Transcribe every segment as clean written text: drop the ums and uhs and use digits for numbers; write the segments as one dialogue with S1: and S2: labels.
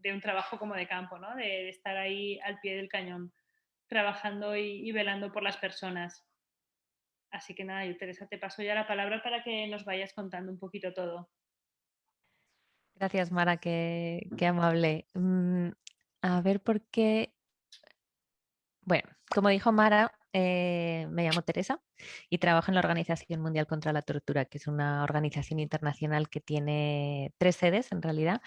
S1: de un trabajo como de campo, ¿no? De estar ahí al pie del cañón, trabajando y velando por las personas. Así que nada, yo, Teresa, te paso ya la palabra para que nos vayas contando un poquito todo.
S2: Gracias, Mara, qué amable. A ver por qué. Bueno, como dijo Mara, me llamo Teresa y trabajo en la Organización Mundial contra la Tortura, que es una organización internacional que tiene 3 sedes en realidad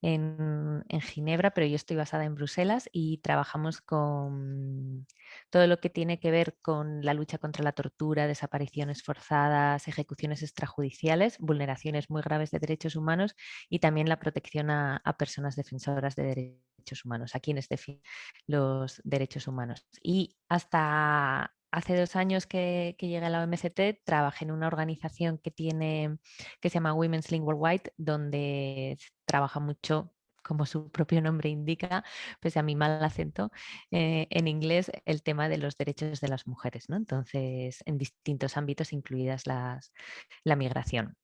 S2: en Ginebra, pero yo estoy basada en Bruselas y trabajamos con todo lo que tiene que ver con la lucha contra la tortura, desapariciones forzadas, ejecuciones extrajudiciales, vulneraciones muy graves de derechos humanos y también la protección a personas defensoras de derechos humanos, a quienes defienden los derechos humanos. Y hasta hace 2 años que llegué a la OMCT, trabajé en una organización que se llama Women's Link Worldwide, donde trabaja mucho, como su propio nombre indica, pese a mi mal acento, en inglés, el tema de los derechos de las mujeres, ¿no? Entonces, en distintos ámbitos, incluidas la migración.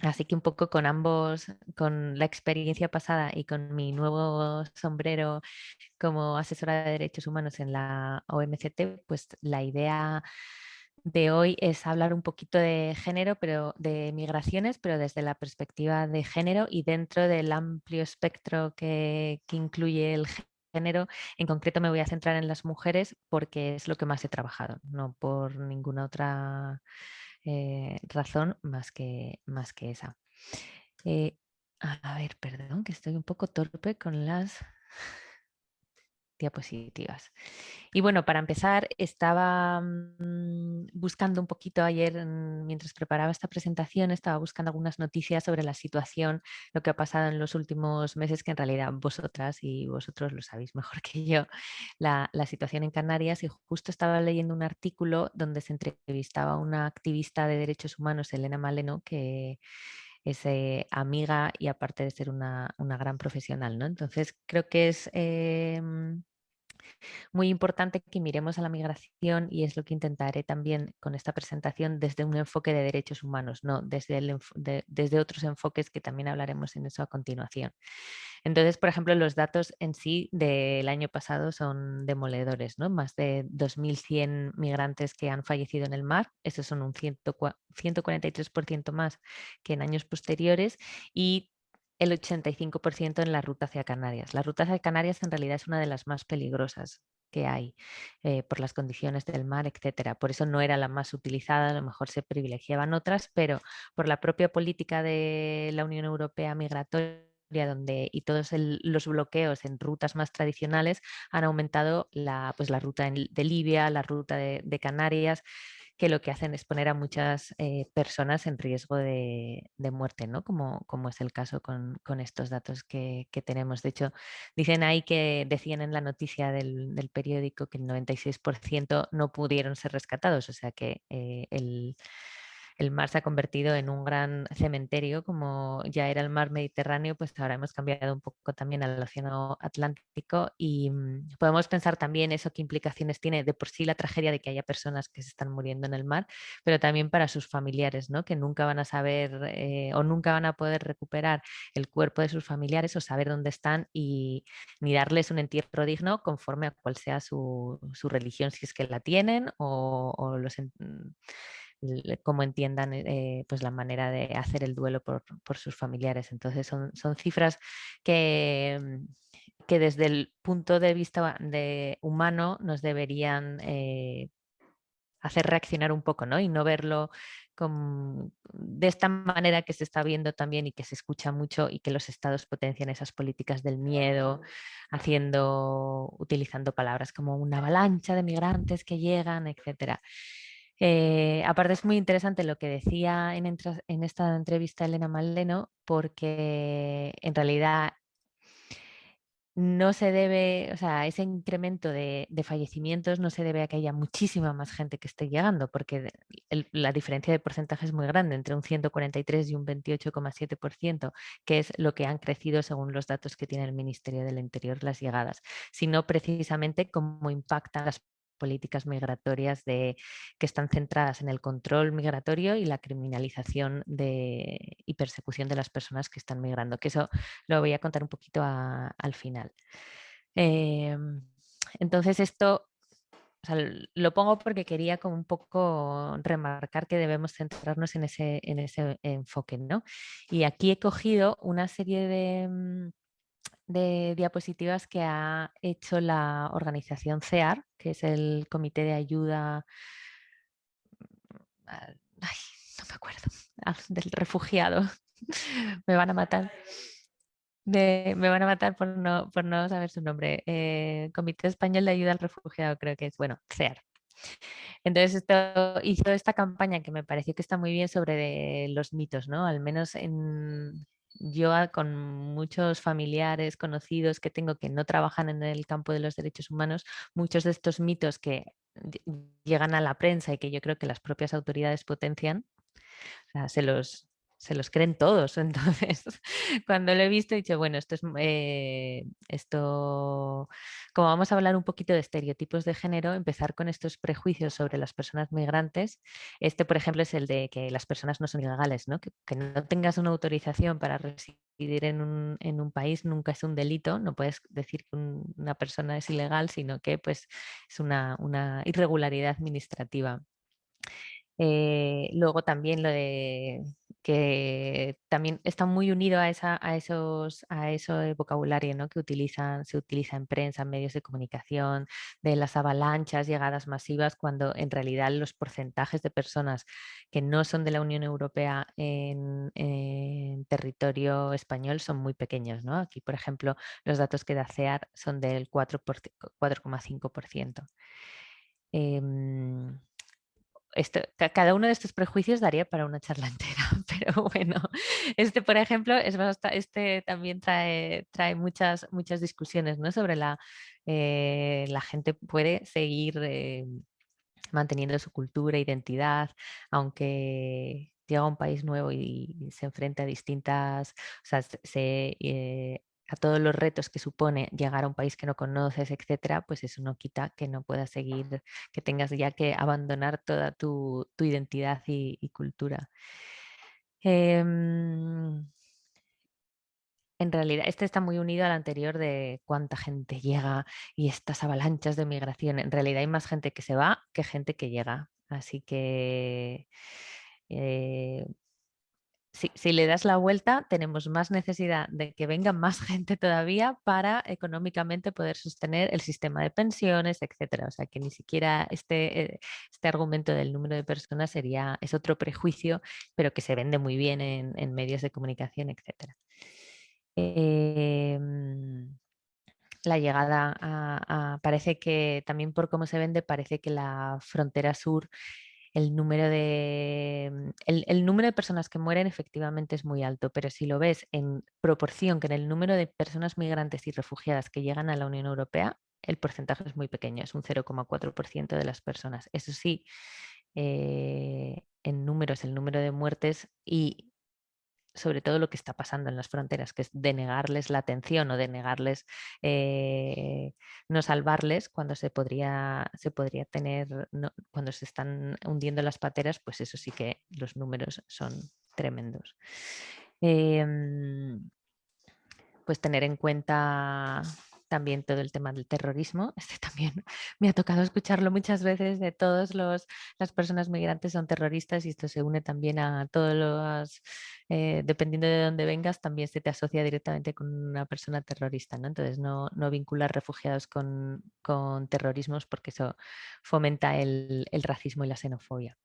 S2: Así que un poco con ambos, con la experiencia pasada y con mi nuevo sombrero como asesora de derechos humanos en la OMCT, pues la idea de hoy es hablar un poquito de género, pero de migraciones, pero desde la perspectiva de género y dentro del amplio espectro que incluye el género. En concreto me voy a centrar en las mujeres porque es lo que más he trabajado, no por ninguna otra razón más que esa. Eh, a ver, perdón, que estoy un poco torpe con las diapositivas. Y bueno, para empezar, estaba buscando un poquito ayer, mientras preparaba esta presentación, estaba buscando algunas noticias sobre la situación, lo que ha pasado en los últimos meses, que en realidad vosotras y vosotros lo sabéis mejor que yo, la situación en Canarias. Y justo estaba leyendo un artículo donde se entrevistaba a una activista de derechos humanos, Elena Maleno, que es amiga y aparte de ser una gran profesional, ¿no? Entonces creo que es muy importante que miremos a la migración y es lo que intentaré también con esta presentación desde un enfoque de derechos humanos, no desde, desde otros enfoques que también hablaremos en eso a continuación. Entonces, por ejemplo, los datos en sí del año pasado son demoledores, ¿no? Más de 2.100 migrantes que han fallecido en el mar, eso son un 143% más que en años posteriores y el 85% en la ruta hacia Canarias. La ruta hacia Canarias en realidad es una de las más peligrosas que hay por las condiciones del mar, etcétera. Por eso no era la más utilizada, a lo mejor se privilegiaban otras, pero por la propia política de la Unión Europea migratoria y todos los bloqueos en rutas más tradicionales han aumentado pues la ruta de Libia, la ruta de Canarias, que lo que hacen es poner a muchas personas en riesgo de muerte, ¿no? Como es el caso con estos datos que tenemos. De hecho, dicen ahí que decían en la noticia del periódico que el 96% no pudieron ser rescatados, o sea que el mar se ha convertido en un gran cementerio, como ya era el mar Mediterráneo, pues ahora hemos cambiado un poco también al océano Atlántico y podemos pensar también eso qué implicaciones tiene de por sí la tragedia de que haya personas que se están muriendo en el mar, pero también para sus familiares, ¿no? Que nunca van a saber o nunca van a poder recuperar el cuerpo de sus familiares o saber dónde están y ni darles un entierro digno conforme a cual sea su religión, si es que la tienen o cómo entiendan pues la manera de hacer el duelo por sus familiares. Entonces son cifras que, que desde el punto de vista humano nos deberían hacer reaccionar un poco, ¿no? Y no verlo de esta manera que se está viendo también y que se escucha mucho y que los estados potencian esas políticas del miedo, utilizando palabras como una avalancha de migrantes que llegan, etcétera. Aparte es muy interesante lo que decía en esta entrevista Elena Maleno, porque en realidad no se debe, o sea, ese incremento de fallecimientos no se debe a que haya muchísima más gente que esté llegando, porque la diferencia de porcentaje es muy grande, entre un 143 y un 28,7%, que es lo que han crecido según los datos que tiene el Ministerio del Interior las llegadas, sino precisamente cómo impactan las políticas migratorias que están centradas en el control migratorio y la criminalización y persecución de las personas que están migrando, que eso lo voy a contar un poquito al final. Entonces esto, o sea, lo pongo porque quería como un poco remarcar que debemos centrarnos en ese enfoque, ¿no? Y aquí he cogido una serie de diapositivas que ha hecho la organización CEAR, que es el Comité de Ayuda, ay, no me acuerdo, del refugiado. Me van a matar. Me van a matar por no saber su nombre. Comité Español de Ayuda al Refugiado, creo que es, bueno, CEAR. Entonces esto hizo esta campaña que me pareció que está muy bien sobre los mitos, ¿no? Al menos yo con muchos familiares conocidos que tengo que no trabajan en el campo de los derechos humanos, muchos de estos mitos que llegan a la prensa y que yo creo que las propias autoridades potencian, o sea, se los creen todos. Entonces, cuando lo he visto, he dicho, bueno, como vamos a hablar un poquito de estereotipos de género, empezar con estos prejuicios sobre las personas migrantes. Este, por ejemplo, es el de que las personas no son ilegales, ¿no? Que no tengas una autorización para residir en un país nunca es un delito. No puedes decir que una persona es ilegal, sino que pues, es una irregularidad administrativa. Luego también lo de que también está muy unido a ese vocabulario, ¿no? Se utiliza en prensa, en medios de comunicación, de las avalanchas, llegadas masivas, cuando en realidad los porcentajes de personas que no son de la Unión Europea en territorio español son muy pequeños, ¿no? Aquí, por ejemplo, los datos que da CEAR son del 4,5%. Cada uno de estos prejuicios daría para una charla entera, pero bueno, por ejemplo, este también trae muchas discusiones, ¿no? Sobre la gente puede seguir manteniendo su cultura, identidad, aunque llega a un país nuevo y se enfrenta a distintas, o sea, a todos los retos que supone llegar a un país que no conoces, etcétera, pues eso no quita que no puedas seguir, que tengas ya que abandonar toda tu identidad y cultura. Em, en realidad, este está muy unido al anterior de cuánta gente llega y estas avalanchas de migración. En realidad hay más gente que se va que gente que llega. Así que eh, si le das la vuelta, tenemos más necesidad de que venga más gente todavía para económicamente poder sostener el sistema de pensiones, etcétera. O sea que ni siquiera este argumento del número de personas es otro prejuicio, pero que se vende muy bien en medios de comunicación, etcétera. La llegada parece que también por cómo se vende, parece que la frontera sur, el número de personas que mueren efectivamente es muy alto, pero si lo ves en proporción con el número de personas migrantes y refugiadas que llegan a la Unión Europea, el porcentaje es muy pequeño, es un 0,4% de las personas. Eso sí, en números, el número de muertes y sobre todo lo que está pasando en las fronteras, que es denegarles la atención o denegarles, no salvarles cuando se podría tener, cuando se están hundiendo las pateras, pues eso sí que los números son tremendos. Pues tener en cuenta también todo el tema del terrorismo. Este también me ha tocado escucharlo muchas veces de las personas migrantes son terroristas y esto se une también a todos dependiendo de dónde vengas, también se te asocia directamente con una persona terrorista, ¿no? Entonces no vincular refugiados con terrorismos porque eso fomenta el racismo y la xenofobia.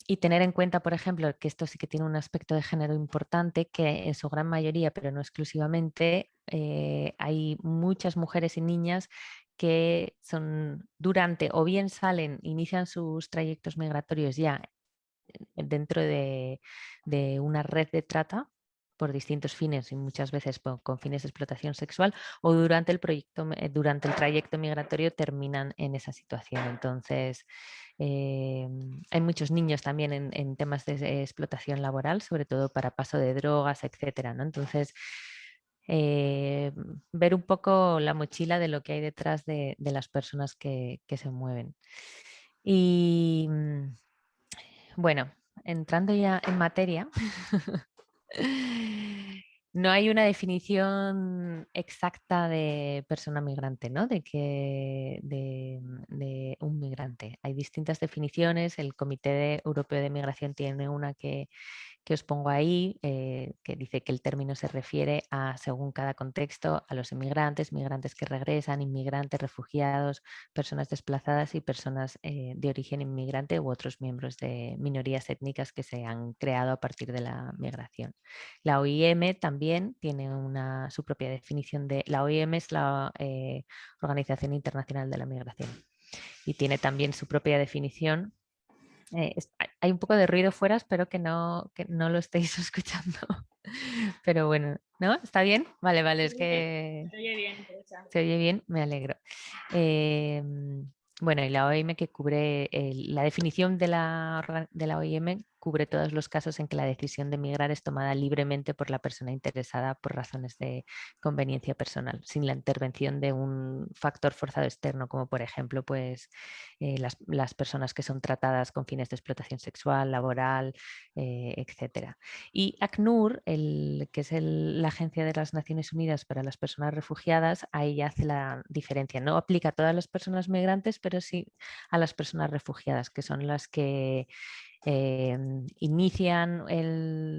S2: Y tener en cuenta, por ejemplo, que esto sí que tiene un aspecto de género importante, que en su gran mayoría, pero no exclusivamente, hay muchas mujeres y niñas que son durante o bien inician sus trayectos migratorios ya dentro de una red de trata por distintos fines y muchas veces con fines de explotación sexual, o durante durante el trayecto migratorio terminan en esa situación. Entonces, hay muchos niños también en temas de explotación laboral, sobre todo para paso de drogas, etcétera, ¿no? Entonces, eh, ver un poco la mochila de lo que hay detrás de las personas que se mueven. Y bueno, entrando ya en materia, no hay una definición exacta de persona migrante, ¿no? De un migrante. Hay distintas definiciones. El Europeo de Migración tiene una que os pongo ahí, que dice que el término se refiere a, según cada contexto, a los inmigrantes, migrantes que regresan, inmigrantes, refugiados, personas desplazadas y personas de origen inmigrante u otros miembros de minorías étnicas que se han creado a partir de la migración. La OIM también tiene su propia definición de... La OIM es la Organización Internacional de la Migración y tiene también su propia definición. Hay un poco de ruido fuera, espero que no lo estéis escuchando. Pero bueno, ¿no? ¿Está bien? Vale, vale, es que
S1: Se oye bien, Teresa.
S2: se oye bien, me alegro. Bueno, y la OIM que cubre, la definición de la OIM cubre todos los casos en que la decisión de emigrar es tomada libremente por la persona interesada por razones de conveniencia personal, sin la intervención de un factor forzado externo, como por ejemplo, pues las personas que son tratadas con fines de explotación sexual, laboral, etcétera. Y ACNUR, que es la Agencia de las Naciones Unidas para las Personas Refugiadas, ahí ya hace la diferencia. No aplica a todas las personas migrantes, pero sí a las personas refugiadas, que son las que inician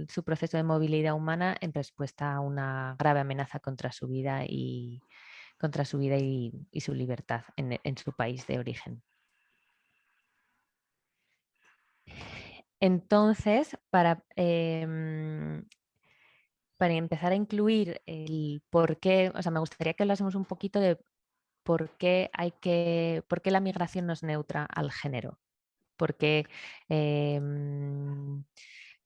S2: su proceso de movilidad humana en respuesta a una grave amenaza contra su vida y su libertad en su país de origen. Entonces, para empezar a incluir el por qué, o sea, me gustaría que hablásemos un poquito de por qué la migración no es neutra al género. Por qué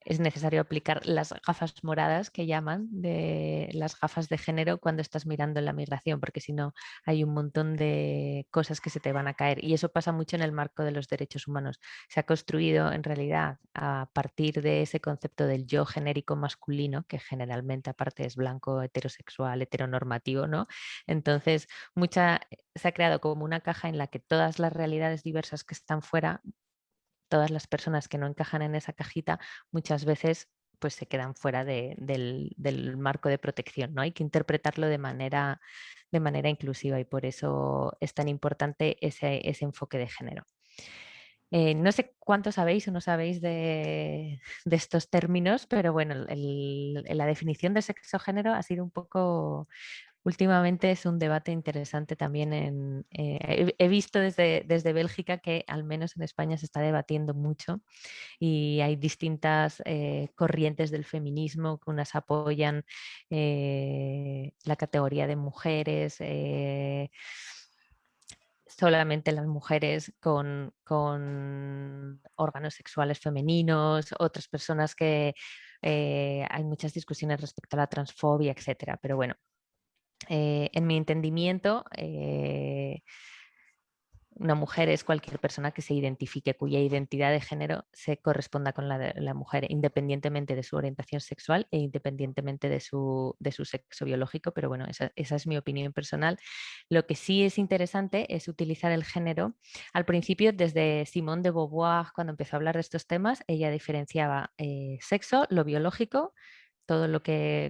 S2: es necesario aplicar las gafas moradas que llaman de las gafas de género cuando estás mirando la migración, porque si no hay un montón de cosas que se te van a caer. Y eso pasa mucho en el marco de los derechos humanos. Se ha construido en realidad a partir de ese concepto del yo genérico masculino, que generalmente aparte es blanco, heterosexual, heteronormativo, ¿no? Entonces, se ha creado como una caja en la que todas las realidades diversas que están fuera, todas las personas que no encajan en esa cajita, muchas veces pues se quedan fuera del marco de protección, ¿no? Hay que interpretarlo de manera inclusiva y por eso es tan importante ese enfoque de género. No sé cuánto sabéis o no sabéis de estos términos, pero bueno, la definición de sexo-género ha sido un poco... Últimamente es un debate interesante también. He visto desde Bélgica que al menos en España se está debatiendo mucho y hay distintas corrientes del feminismo que unas apoyan la categoría de mujeres, solamente las mujeres con órganos sexuales femeninos, otras personas que hay muchas discusiones respecto a la transfobia, etcétera. Pero bueno, en mi entendimiento, una mujer es cualquier persona que se identifique, cuya identidad de género se corresponda con la de la mujer, independientemente de su orientación sexual e independientemente de su sexo biológico. Pero bueno, esa es mi opinión personal. Lo que sí es interesante es utilizar el género. Al principio, desde Simone de Beauvoir, cuando empezó a hablar de estos temas, ella diferenciaba sexo, lo biológico, todo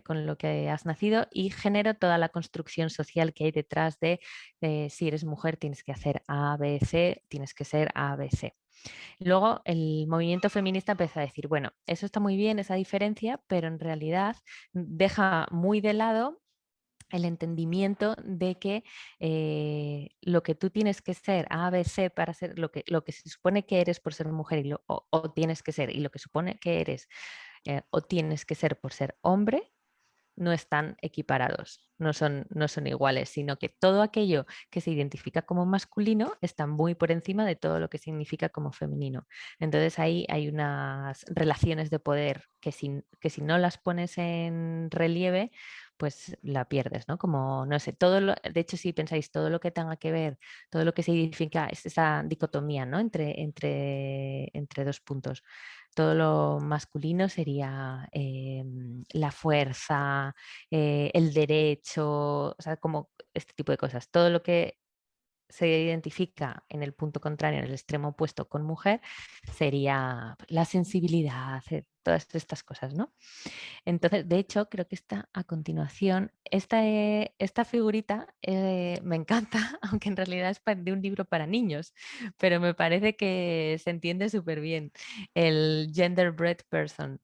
S2: con lo que has nacido, y género, toda la construcción social que hay detrás de si eres mujer tienes que hacer A, B, C, tienes que ser A, B, C. Luego el movimiento feminista empezó a decir, bueno, eso está muy bien, esa diferencia, pero en realidad deja muy de lado el entendimiento de que lo que tú tienes que ser A, B, C para ser lo que se supone que eres por ser mujer o tienes que ser, y lo que supone que eres o tienes que ser por ser hombre, no están equiparados, no son iguales, sino que todo aquello que se identifica como masculino está muy por encima de todo lo que significa como femenino. Entonces ahí hay unas relaciones de poder que si no las pones en relieve, pues la pierdes, ¿no? Como, no sé, de hecho, si pensáis todo lo que tenga que ver, todo lo que significa es esa dicotomía, ¿no? Entre dos puntos. Todo lo masculino sería la fuerza, el derecho, o sea, como este tipo de cosas. Todo lo que se identifica en el punto contrario, en el extremo opuesto con mujer, sería la sensibilidad, todas estas cosas, ¿no? Entonces, de hecho, creo que está a continuación. Esta figurita me encanta, aunque en realidad es de un libro para niños, pero me parece que se entiende súper bien. El genderbread person.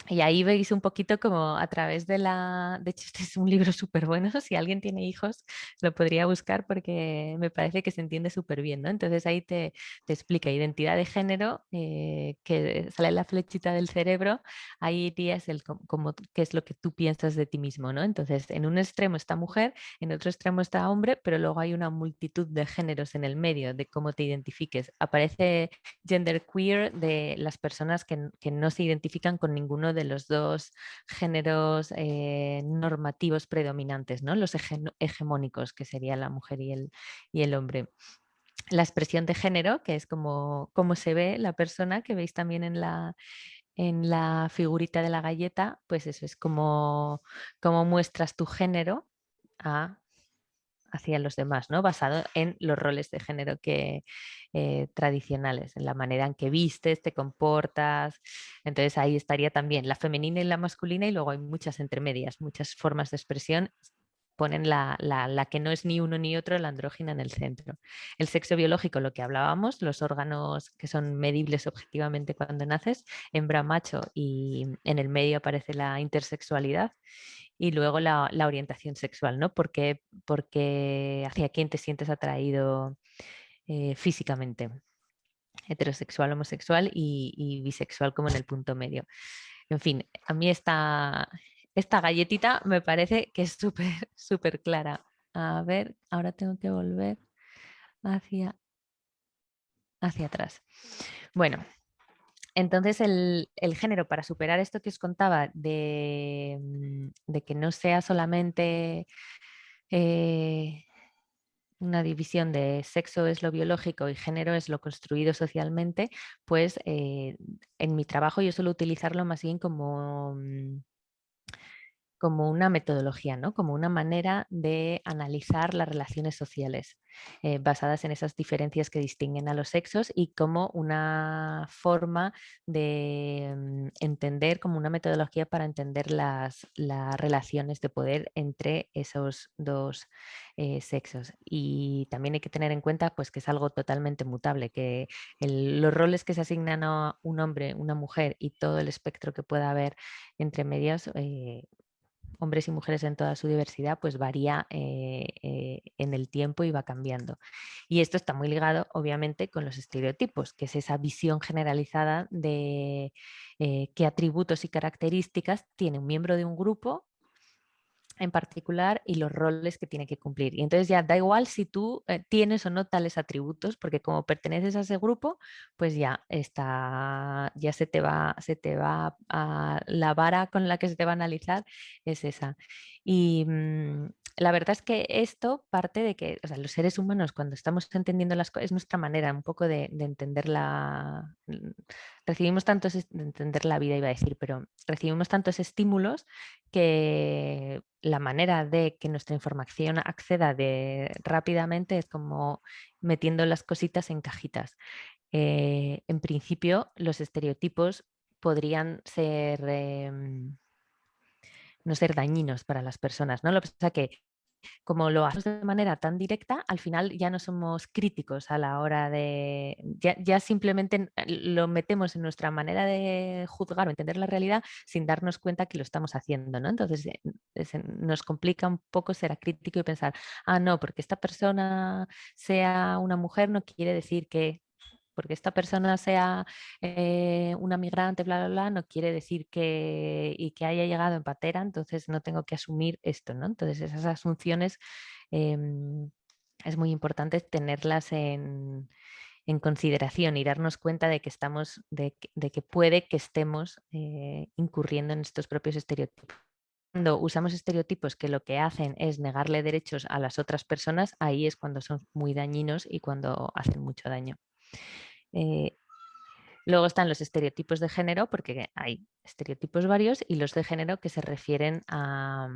S2: Y ahí veis un poquito como a través de la... De hecho, este es un libro súper bueno. Si alguien tiene hijos, lo podría buscar porque me parece que se entiende súper bien, ¿no? Entonces ahí te explica identidad de género, que sale la flechita del cerebro. Ahí irías como qué es lo que tú piensas de ti mismo, ¿no? Entonces, en un extremo está mujer, en otro extremo está hombre, pero luego hay una multitud de géneros en el medio, de cómo te identifiques. Aparece gender queer de las personas que no se identifican con ninguno de los dos géneros normativos predominantes, ¿no? Los hegemónicos, que sería la mujer y el hombre. La expresión de género, que es como se ve la persona, que veis también en la figurita de la galleta, pues eso es como muestras tu género hacia los demás, ¿no? Basado en los roles de género tradicionales, en la manera en que vistes, te comportas. Entonces ahí estaría también la femenina y la masculina y luego hay muchas intermedias, muchas formas de expresión. Ponen la que no es ni uno ni otro, la andrógina en el centro. El sexo biológico, lo que hablábamos, los órganos que son medibles objetivamente cuando naces, hembra, macho, y en el medio aparece la intersexualidad y luego la orientación sexual, ¿no? Porque hacia quién te sientes atraído físicamente, heterosexual, homosexual y bisexual como en el punto medio. En fin, a mí esta galletita me parece que es súper, súper clara. A ver, ahora tengo que volver hacia, hacia atrás. Bueno, entonces el género, para superar esto que os contaba de que no sea solamente una división de sexo es lo biológico y género es lo construido socialmente, pues en mi trabajo yo suelo utilizarlo más bien como una metodología, ¿no? Como una manera de analizar las relaciones sociales basadas en esas diferencias que distinguen a los sexos y como una forma de entender, como una metodología para entender las relaciones de poder entre esos dos sexos. Y también hay que tener en cuenta pues, que es algo totalmente mutable, que los roles que se asignan a un hombre, una mujer y todo el espectro que pueda haber entre medias hombres y mujeres en toda su diversidad, pues varía en el tiempo y va cambiando. Y esto está muy ligado, obviamente, con los estereotipos, que es esa visión generalizada de qué atributos y características tiene un miembro de un grupo en particular y los roles que tiene que cumplir. Y entonces ya da igual si tú tienes o no tales atributos, porque como perteneces a ese grupo, pues ya se te va a la vara con la que se te va a analizar es esa. Y la verdad es que esto parte de que, o sea, los seres humanos cuando estamos entendiendo las cosas, es nuestra manera un poco de entender recibimos tantos, de entender la vida iba a decir, pero recibimos tantos estímulos que la manera de que nuestra información acceda rápidamente es como metiendo las cositas en cajitas. En principio, los estereotipos podrían no ser dañinos para las personas, ¿no? Lo que pasa es que como lo hacemos de manera tan directa, al final ya no somos críticos a la hora ya simplemente lo metemos en nuestra manera de juzgar o entender la realidad sin darnos cuenta que lo estamos haciendo, ¿no? Entonces nos complica un poco ser crítico y pensar, no, porque esta persona sea una mujer no quiere decir que porque esta persona sea una migrante, bla, bla, bla, no quiere decir que haya llegado en patera, entonces no tengo que asumir esto, ¿no? Entonces esas asunciones es muy importante tenerlas en consideración y darnos cuenta de que de que puede que estemos incurriendo en estos propios estereotipos. cuando usamos estereotipos que lo que hacen es negarle derechos a las otras personas, ahí es cuando son muy dañinos y cuando hacen mucho daño. Eh, Luego están los estereotipos de género, porque hay estereotipos varios, y los de género que se refieren a,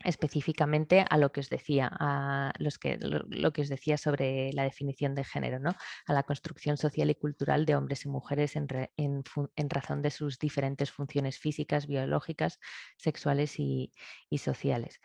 S2: específicamente a lo que os decía, lo que os decía sobre la definición de género, ¿no? A la construcción social y cultural de hombres y mujeres en razón de sus diferentes funciones físicas, biológicas, sexuales y sociales.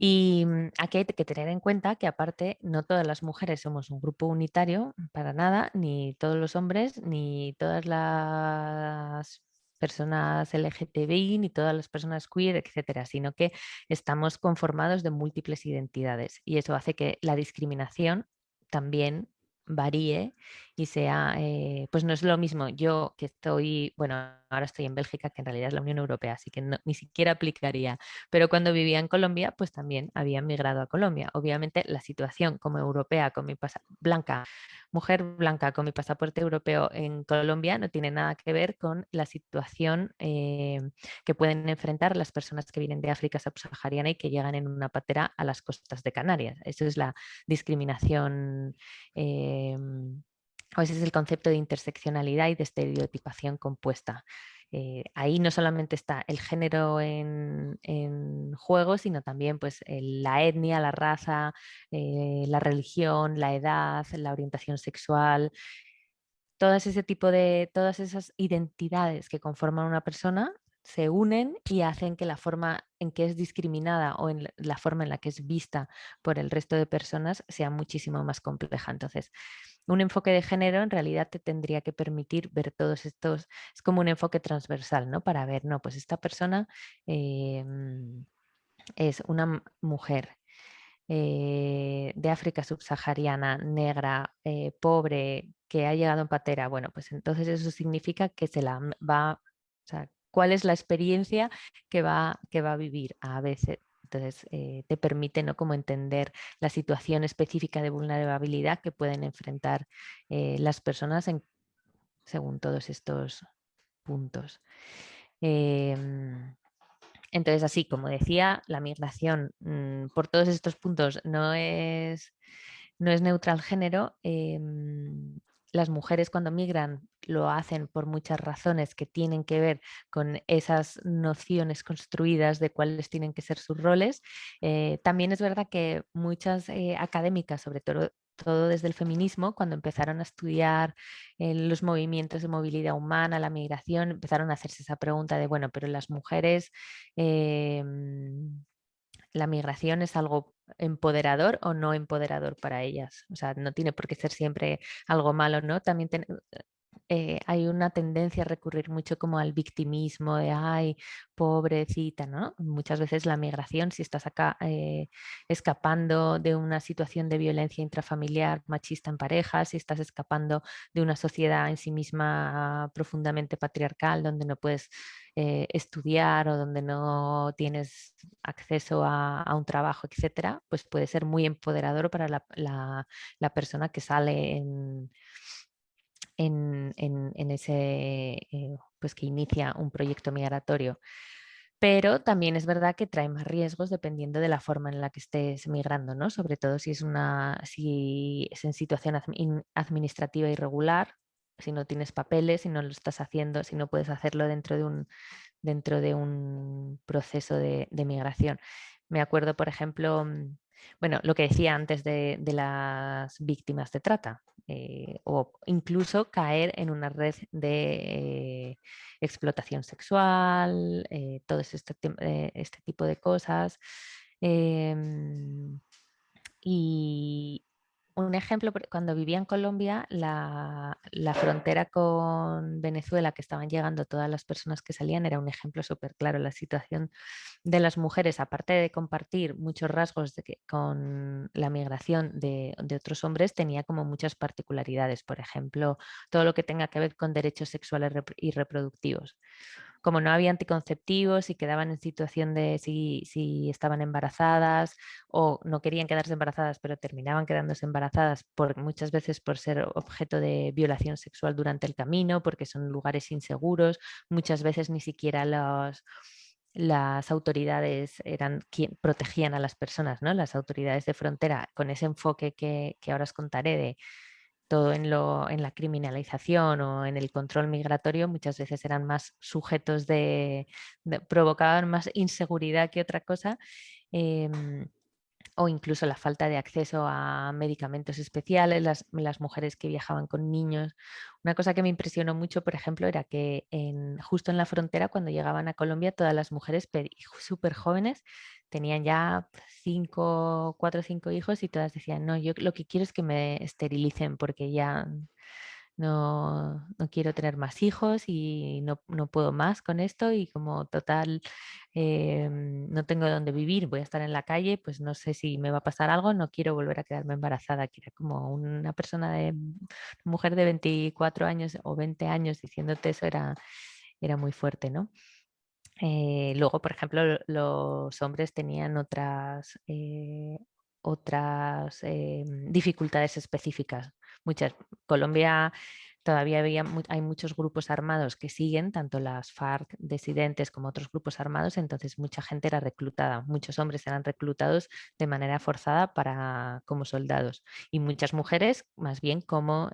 S2: Y aquí hay que tener en cuenta que aparte no todas las mujeres somos un grupo unitario, para nada, ni todos los hombres, ni todas las personas LGTBI, ni todas las personas queer, etcétera, sino que estamos conformados de múltiples identidades y eso hace que la discriminación también varíe y sea, pues no es lo mismo yo que estoy, bueno, ahora estoy en Bélgica, que en realidad es la Unión Europea, así que ni siquiera aplicaría, pero cuando vivía en Colombia, pues también había migrado a Colombia. Obviamente la situación como europea, con mi blanca, mujer blanca con mi pasaporte europeo en Colombia no tiene nada que ver con la situación que pueden enfrentar las personas que vienen de África subsahariana y que llegan en una patera a las costas de Canarias. Eso es la discriminación. O ese es el concepto de interseccionalidad y de estereotipación compuesta. Ahí no solamente está el género en juego, sino también pues, la etnia, la raza, la religión, la edad, la orientación sexual, todas esas identidades que conforman una persona se unen y hacen que la forma en que es discriminada o en la forma en la que es vista por el resto de personas sea muchísimo más compleja. Entonces, un enfoque de género en realidad te tendría que permitir ver todos estos, es como un enfoque transversal, ¿no? Para ver, no, pues esta persona eh, es una mujer de África subsahariana, negra, pobre, que ha llegado en patera, bueno, pues entonces eso significa que se la va, o sea, cuál es la experiencia que va a vivir a veces. Entonces, te permite, ¿no? Como entender la situación específica de vulnerabilidad que pueden enfrentar las personas según todos estos puntos. Em, entonces, así como decía, la migración por todos estos puntos no es neutral género. Las mujeres cuando migran lo hacen por muchas razones que tienen que ver con esas nociones construidas de cuáles tienen que ser sus roles. También es verdad que muchas académicas, sobre todo desde el feminismo, cuando empezaron a estudiar los movimientos de movilidad humana, la migración, empezaron a hacerse esa pregunta de, bueno, pero las mujeres, la migración es algo empoderador o no empoderador para ellas. O sea, no tiene por qué ser siempre algo malo, ¿no? También hay una tendencia a recurrir mucho como al victimismo de, ay, pobrecita, ¿no? Muchas veces la migración, si estás acá escapando de una situación de violencia intrafamiliar machista en pareja, si estás escapando de una sociedad en sí misma profundamente patriarcal, donde no puedes estudiar o donde no tienes acceso a un trabajo, etcétera, pues puede ser muy empoderador para la persona que sale en ese, pues que inicia un proyecto migratorio. Pero también es verdad que trae más riesgos dependiendo de la forma en la que estés migrando, ¿no? Sobre todo si es en situación administrativa irregular, si no tienes papeles, si no lo estás haciendo, si no puedes hacerlo dentro de un proceso de migración. Me acuerdo, por ejemplo, bueno, lo que decía antes de las víctimas de trata, o incluso caer en una red de explotación sexual, todo este tipo de cosas. Em, y un ejemplo, cuando vivía en Colombia, la frontera con Venezuela, que estaban llegando todas las personas que salían, era un ejemplo súper claro. La situación de las mujeres, aparte de compartir muchos rasgos con la migración de otros hombres, tenía como muchas particularidades. Por ejemplo, todo lo que tenga que ver con derechos sexuales y reproductivos. Como no había anticonceptivos y quedaban en situación de si estaban embarazadas o no querían quedarse embarazadas, pero terminaban quedándose embarazadas muchas veces por ser objeto de violación sexual durante el camino, porque son lugares inseguros, muchas veces ni siquiera las autoridades eran quien protegían a las personas, ¿no? Las autoridades de frontera, con ese enfoque que ahora os contaré de todo en la criminalización o en el control migratorio, muchas veces eran más sujetos provocaban más inseguridad que otra cosa. em, o incluso la falta de acceso a medicamentos especiales, las mujeres que viajaban con niños. Una cosa que me impresionó mucho, por ejemplo, era que justo en la frontera, cuando llegaban a Colombia, todas las mujeres súper jóvenes tenían ya 4 o 5 hijos y todas decían, no, yo lo que quiero es que me esterilicen porque ya no quiero tener más hijos y no puedo más con esto y como total no tengo dónde vivir, voy a estar en la calle, pues no sé si me va a pasar algo, no quiero volver a quedarme embarazada, que era como una persona mujer de 24 años o 20 años diciéndote eso era muy fuerte, ¿no? Luego, por ejemplo, los hombres tenían otras dificultades específicas. Muchas. Colombia todavía hay muchos grupos armados que siguen, tanto las FARC disidentes como otros grupos armados, entonces mucha gente era reclutada, muchos hombres eran reclutados de manera forzada como soldados y muchas mujeres más bien como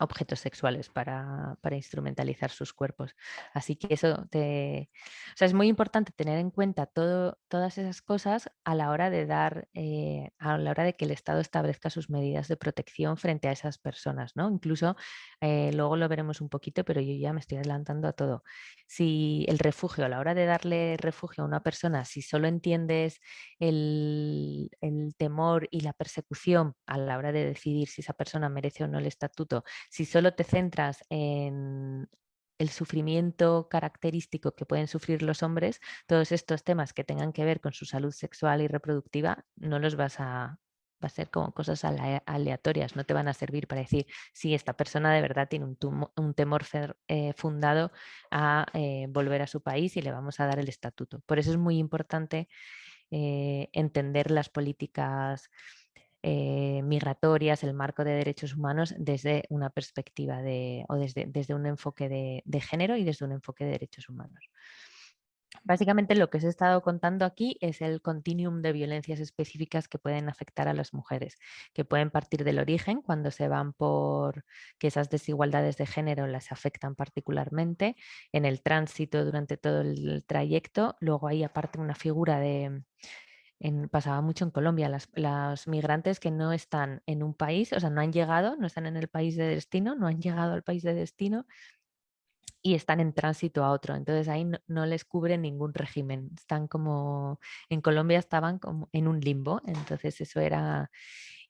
S2: objetos sexuales para instrumentalizar sus cuerpos. Así que o sea, es muy importante tener en cuenta todas esas cosas a la hora a la hora de que el Estado establezca sus medidas de protección frente a esas personas, ¿no? Incluso, luego lo veremos un poquito, pero yo ya me estoy adelantando a todo. Si el refugio, a la hora de darle refugio a una persona, si solo entiendes el temor y la persecución a la hora de decidir si esa persona merece o no el estatuto, si solo te centras en el sufrimiento característico que pueden sufrir los hombres, todos estos temas que tengan que ver con su salud sexual y reproductiva, no los va a ser como cosas aleatorias, no te van a servir para decir si esta persona de verdad tiene un temor fundado a volver a su país y le vamos a dar el estatuto. Por eso es muy importante entender las políticas migratorias, el marco de derechos humanos desde una perspectiva o desde un enfoque de género y desde un enfoque de derechos humanos. Básicamente lo que os he estado contando aquí es el continuum de violencias específicas que pueden afectar a las mujeres, que pueden partir del origen cuando se van por que esas desigualdades de género las afectan particularmente, en el tránsito durante todo el trayecto, luego hay aparte una figura pasaba mucho en Colombia, las migrantes que no están en un país, o sea, no han llegado, no están en el país de destino, no han llegado al país de destino y están en tránsito a otro. Entonces ahí no les cubre ningún régimen. Están como, en Colombia estaban como en un limbo. Entonces eso la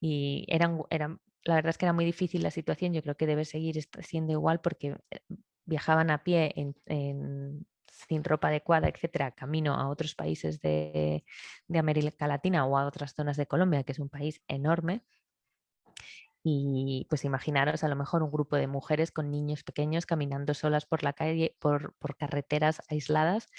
S2: verdad es que era muy difícil la situación. Yo creo que debe seguir siendo igual porque viajaban a pie sin ropa adecuada, etcétera, camino a otros países de América Latina o a otras zonas de Colombia, que es un país enorme. Y pues imaginaros a lo mejor un grupo de mujeres con niños pequeños caminando solas por la calle, por carreteras aisladas,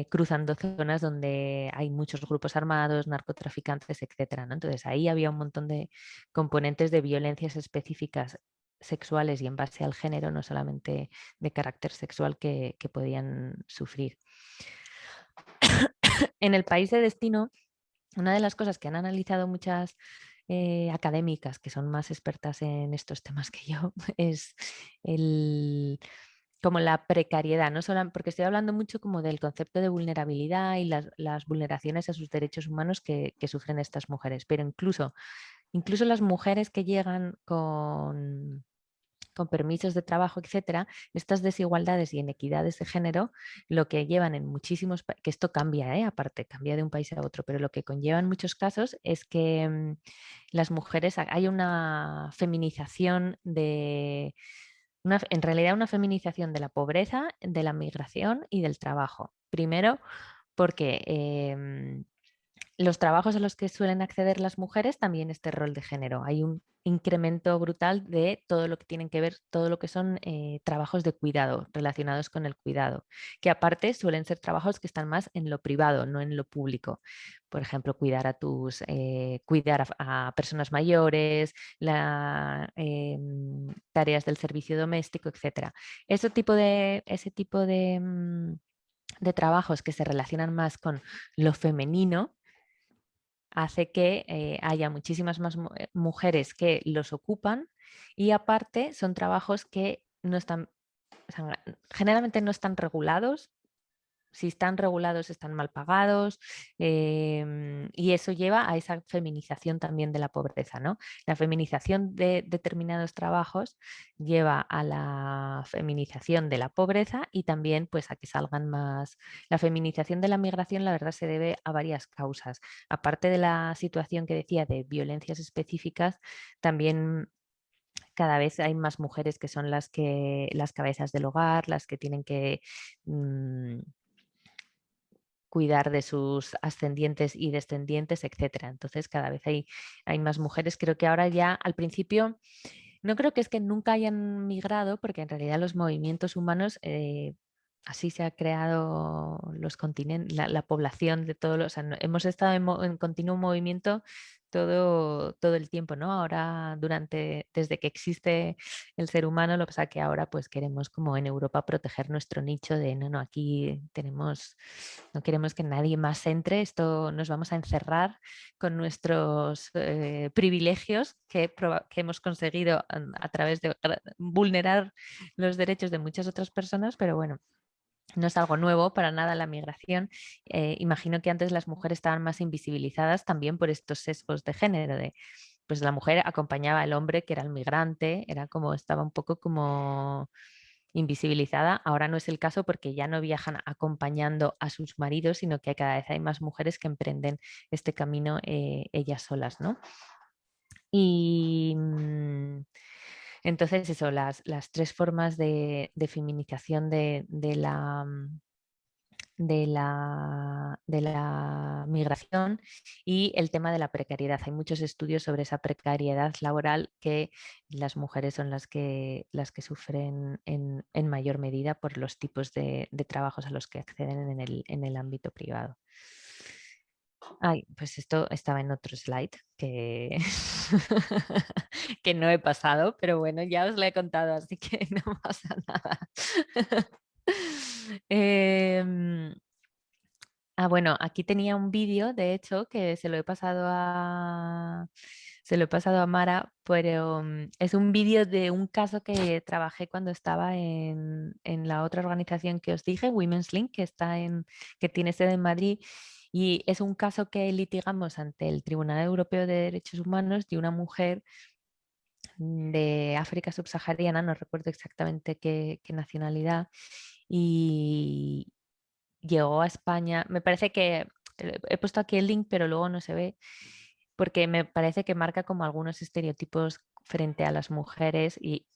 S2: cruzando zonas donde hay muchos grupos armados, narcotraficantes, etcétera, ¿no? Entonces ahí había un montón de componentes de violencias específicas sexuales y en base al género, no solamente de carácter sexual que podían sufrir. En el país de destino, una de las cosas que han analizado muchas académicas que son más expertas en estos temas que yo es como la precariedad, no solo porque estoy hablando mucho como del concepto de vulnerabilidad y las vulneraciones a sus derechos humanos que sufren estas mujeres, pero incluso las mujeres que llegan con permisos de trabajo, etcétera, estas desigualdades y inequidades de género, lo que llevan en muchísimos, que esto cambia, aparte, cambia de un país a otro, pero lo que conlleva en muchos casos es que las mujeres, hay una feminización en realidad una feminización de la pobreza, de la migración y del trabajo. Primero, porque los trabajos a los que suelen acceder las mujeres también este rol de género. Hay un incremento brutal de todo lo que tienen que ver, todo lo que son trabajos de cuidado, relacionados con el cuidado, que aparte suelen ser trabajos que están más en lo privado, no en lo público. Por ejemplo, cuidar a personas mayores, tareas del servicio doméstico, etcétera. Ese tipo de de trabajos que se relacionan más con lo femenino hace que haya muchísimas más mujeres que los ocupan y aparte son trabajos que no están, o sea, generalmente no están regulados. Si están regulados, están mal pagados, y eso lleva a esa feminización también de la pobreza, ¿no? La feminización de determinados trabajos lleva a la feminización de la pobreza y también pues a que salgan más. La feminización de la migración, la verdad, se debe a varias causas. Aparte de la situación que decía de violencias específicas, también cada vez hay más mujeres que son las cabezas del hogar, las que tienen que cuidar de sus ascendientes y descendientes, etcétera. Entonces, cada vez hay más mujeres. Creo que ahora ya al principio, no creo que es que nunca hayan migrado, porque en realidad los movimientos humanos, así se ha creado los continentes, la población de todos los, o sea, hemos estado en continuo movimiento todo el tiempo, ¿no? Ahora, desde que existe el ser humano, lo que pasa que ahora pues queremos como en Europa proteger nuestro nicho de no, aquí no queremos que nadie más entre, esto nos vamos a encerrar con nuestros privilegios que hemos conseguido a través de vulnerar los derechos de muchas otras personas, pero bueno. No es algo nuevo para nada la migración. Imagino que antes las mujeres estaban más invisibilizadas también por estos sesgos de género, pues la mujer acompañaba al hombre que era el migrante, era como, estaba un poco como invisibilizada. Ahora no es el caso porque ya no viajan acompañando a sus maridos, sino que cada vez hay más mujeres que emprenden este camino ellas solas, ¿no? Y entonces eso, las tres formas de feminización de la migración y el tema de la precariedad. Hay muchos estudios sobre esa precariedad laboral que las mujeres son las que sufren en mayor medida por los tipos de trabajos a los que acceden en el ámbito privado. Ay, pues esto estaba en otro slide que, que no he pasado, pero bueno, ya os lo he contado, así que no pasa nada. Em, bueno, aquí tenía un vídeo, de hecho, que se lo he pasado a Mara, pero es un vídeo de un caso que trabajé cuando estaba en la otra organización que os dije, Women's Link, que tiene sede en Madrid. Y es un caso que litigamos ante el Tribunal Europeo de Derechos Humanos de una mujer de África subsahariana, no recuerdo exactamente qué nacionalidad, y llegó a España. Me parece que he puesto aquí el link, pero luego no se ve, porque me parece que marca como algunos estereotipos frente a las mujeres y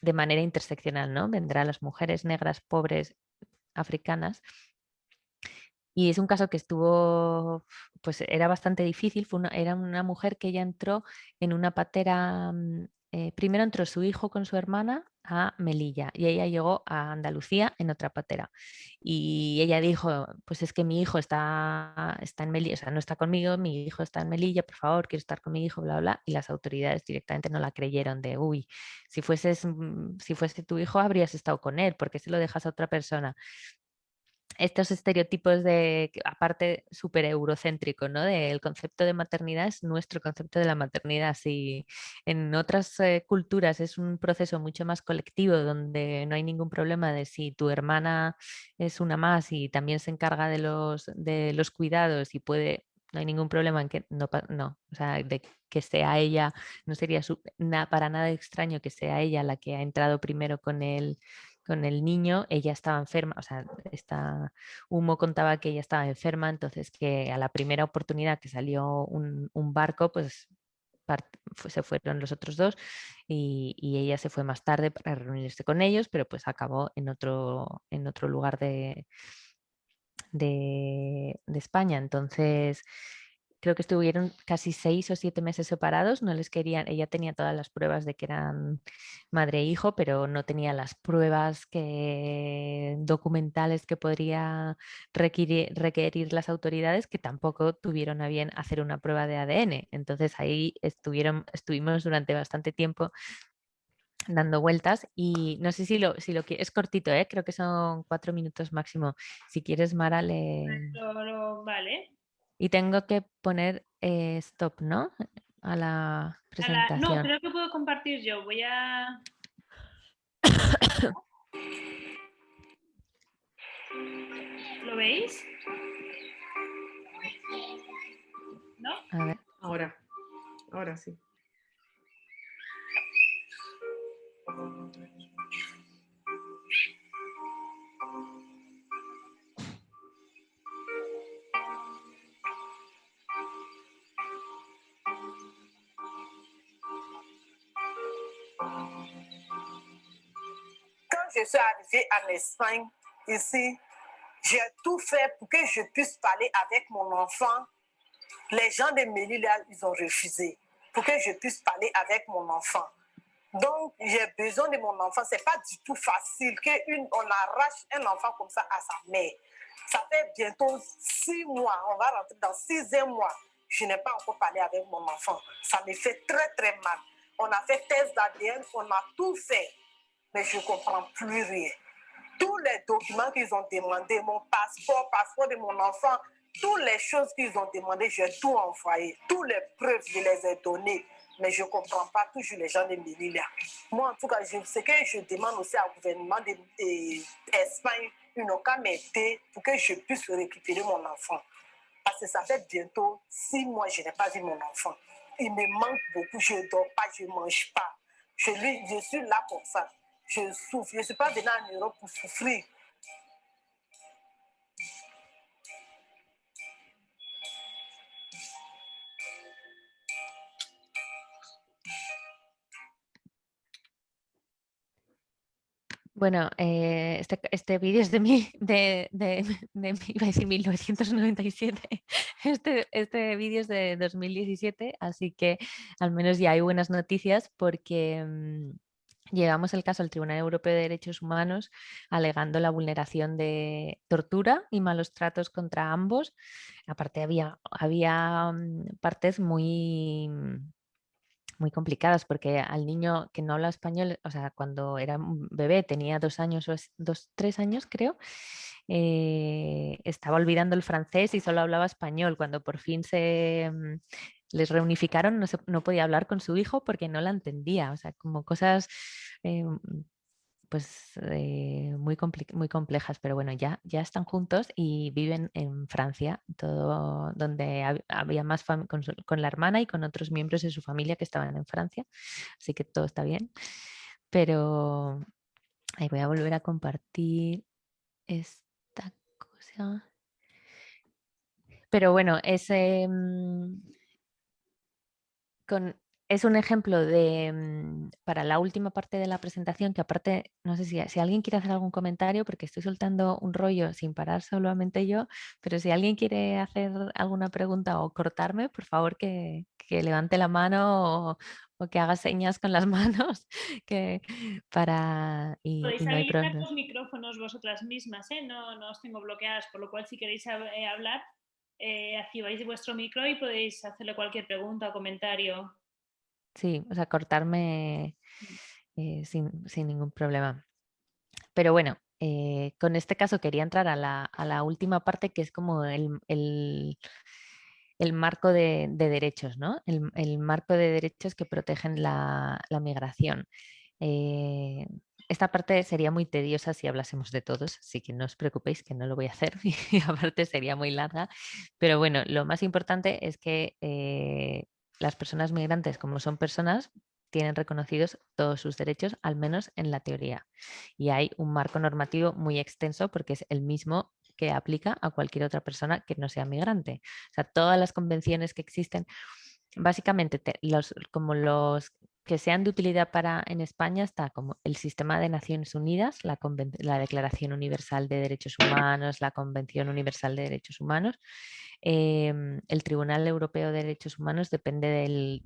S2: de manera interseccional, ¿no? Vendrá a las mujeres negras, pobres, africanas. Y es un caso que estuvo, pues era bastante difícil. Era una mujer que ella entró en una patera. Primero entró su hijo con su hermana a Melilla y ella llegó a Andalucía en otra patera. Y ella dijo, pues es que mi hijo está en Melilla, o sea, no está conmigo, mi hijo está en Melilla, por favor, quiero estar con mi hijo, bla, bla. Y las autoridades directamente no la creyeron de, uy, si fuese tu hijo habrías estado con él, ¿por qué se lo dejas a otra persona? Estos estereotipos aparte súper eurocéntrico, ¿no? El concepto de maternidad es nuestro concepto de la maternidad. Si en otras culturas es un proceso mucho más colectivo, donde no hay ningún problema de si tu hermana es una más y también se encarga de los cuidados y no hay ningún problema en que no, o sea, de que sea ella, no sería para nada extraño que sea ella la que ha entrado primero con el niño. Ella estaba enferma, o sea, Humo contaba que ella estaba enferma, entonces que a la primera oportunidad que salió un barco, pues se fueron los otros dos y ella se fue más tarde para reunirse con ellos, pero pues acabó en otro lugar de España. Entonces, creo que estuvieron casi 6 o 7 meses separados. No les querían, ella tenía todas las pruebas de que eran madre e hijo, pero no tenía las pruebas documentales que podría requerir las autoridades, que tampoco tuvieron a bien hacer una prueba de ADN. Entonces ahí estuvimos durante bastante tiempo dando vueltas y no sé si lo es cortito, ¿eh? Creo que son 4 minutos máximo. Si quieres, Mara,
S1: Vale.
S2: y tengo que poner stop, ¿no? A la
S1: No,
S2: presentación.
S1: creo que puedo compartir yo. Voy a... ¿Lo veis? ¿No?
S2: A ver.
S3: Ahora sí.
S4: Quand je suis arrivée en Espagne, ici, j'ai tout fait pour que je puisse parler avec mon enfant. Les gens de Melilla, ils ont refusé pour que je puisse parler avec mon enfant. Donc, j'ai besoin de mon enfant. Ce n'est pas du tout facile qu'on arrache un enfant comme ça à sa mère. Ça fait bientôt 6 mois. On va rentrer dans 6e mois. Je n'ai pas encore parlé avec mon enfant. Ça me fait très, très mal. On a fait test d'ADN, on a tout fait. Mais je ne comprends plus rien. Tous les documents qu'ils ont demandé, mon passeport de mon enfant, toutes les choses qu'ils ont demandé, j'ai tout envoyé. Toutes les preuves, je les ai données. Mais je ne comprends pas toujours les gens de Melilla. Moi, en tout cas, ce que je demande aussi au gouvernement d'Espagne, ils n'ont qu'à m'aider pour que je puisse récupérer mon enfant. Parce que ça fait bientôt 6 mois que je n'ai pas vu mon enfant. Il me manque beaucoup, je ne dors pas, je ne mange pas. Je suis là pour ça. Je souffre. Je ne suis pas venue en Europe pour souffrir.
S2: Bueno, este vídeo es iba a decir 1997. Este vídeo es de 2017, así que al menos ya hay buenas noticias porque llevamos el caso al Tribunal Europeo de Derechos Humanos alegando la vulneración de tortura y malos tratos contra ambos. Aparte había partes muy complicadas porque al niño que no habla español, o sea, cuando era un bebé, tenía 2 años o 3 años, creo, estaba olvidando el francés y solo hablaba español. Cuando por fin les reunificaron, no podía hablar con su hijo porque no la entendía. O sea, como cosas eh, pues muy complejas, pero bueno, ya están juntos y viven en Francia, todo donde había más con la hermana y con otros miembros de su familia que estaban en Francia, así que todo está bien. Pero ahí voy a volver a compartir esta cosa. Pero bueno, es un ejemplo para la última parte de la presentación, que aparte, no sé si alguien quiere hacer algún comentario, porque estoy soltando un rollo sin parar solamente yo, pero si alguien quiere hacer alguna pregunta o cortarme, por favor que levante la mano o que haga señas con las manos
S1: Podéis
S2: y no hay
S1: habilitar
S2: problema.
S1: los micrófonos vosotras mismas, ¿eh? No os tengo bloqueadas, por lo cual si queréis hablar, activáis vuestro micro y podéis hacerle cualquier pregunta o comentario.
S2: Sí, o sea, cortarme sin ningún problema. Pero bueno, con este caso quería entrar a la última parte, que es como el marco de derechos, ¿no? El marco de derechos que protegen la migración. Eh, Esta parte sería muy tediosa si hablásemos de todos, así que no os preocupéis que no lo voy a hacer y aparte sería muy larga. Pero bueno, lo más importante es que las personas migrantes, como son personas, tienen reconocidos todos sus derechos, al menos en la teoría. Y hay un marco normativo muy extenso porque es el mismo que aplica a cualquier otra persona que no sea migrante. O sea, todas las convenciones que existen, básicamente como los que sean de utilidad en España está como el Sistema de Naciones Unidas, la Declaración Universal de Derechos Humanos, la Convención Universal de Derechos Humanos. El Tribunal Europeo de Derechos Humanos depende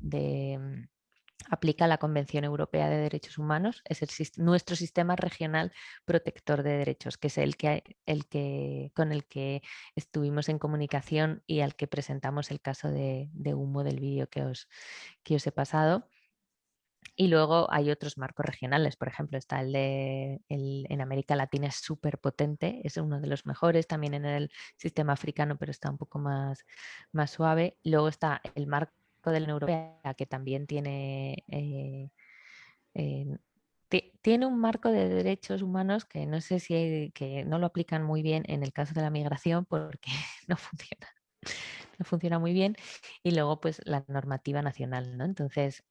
S2: aplica la Convención Europea de Derechos Humanos, es nuestro sistema regional protector de derechos, que es con el que estuvimos en comunicación y al que presentamos el caso de Humo del vídeo que os he pasado. Y luego hay otros marcos regionales, por ejemplo, está en América Latina, es súper potente, es uno de los mejores, también en el sistema africano, pero está un poco más suave. Luego está el marco de la Unión Europea, que también tiene, tiene un marco de derechos humanos que no sé si que no lo aplican muy bien en el caso de la migración porque no funciona muy bien. Y luego, pues, la normativa nacional, ¿no? Entonces,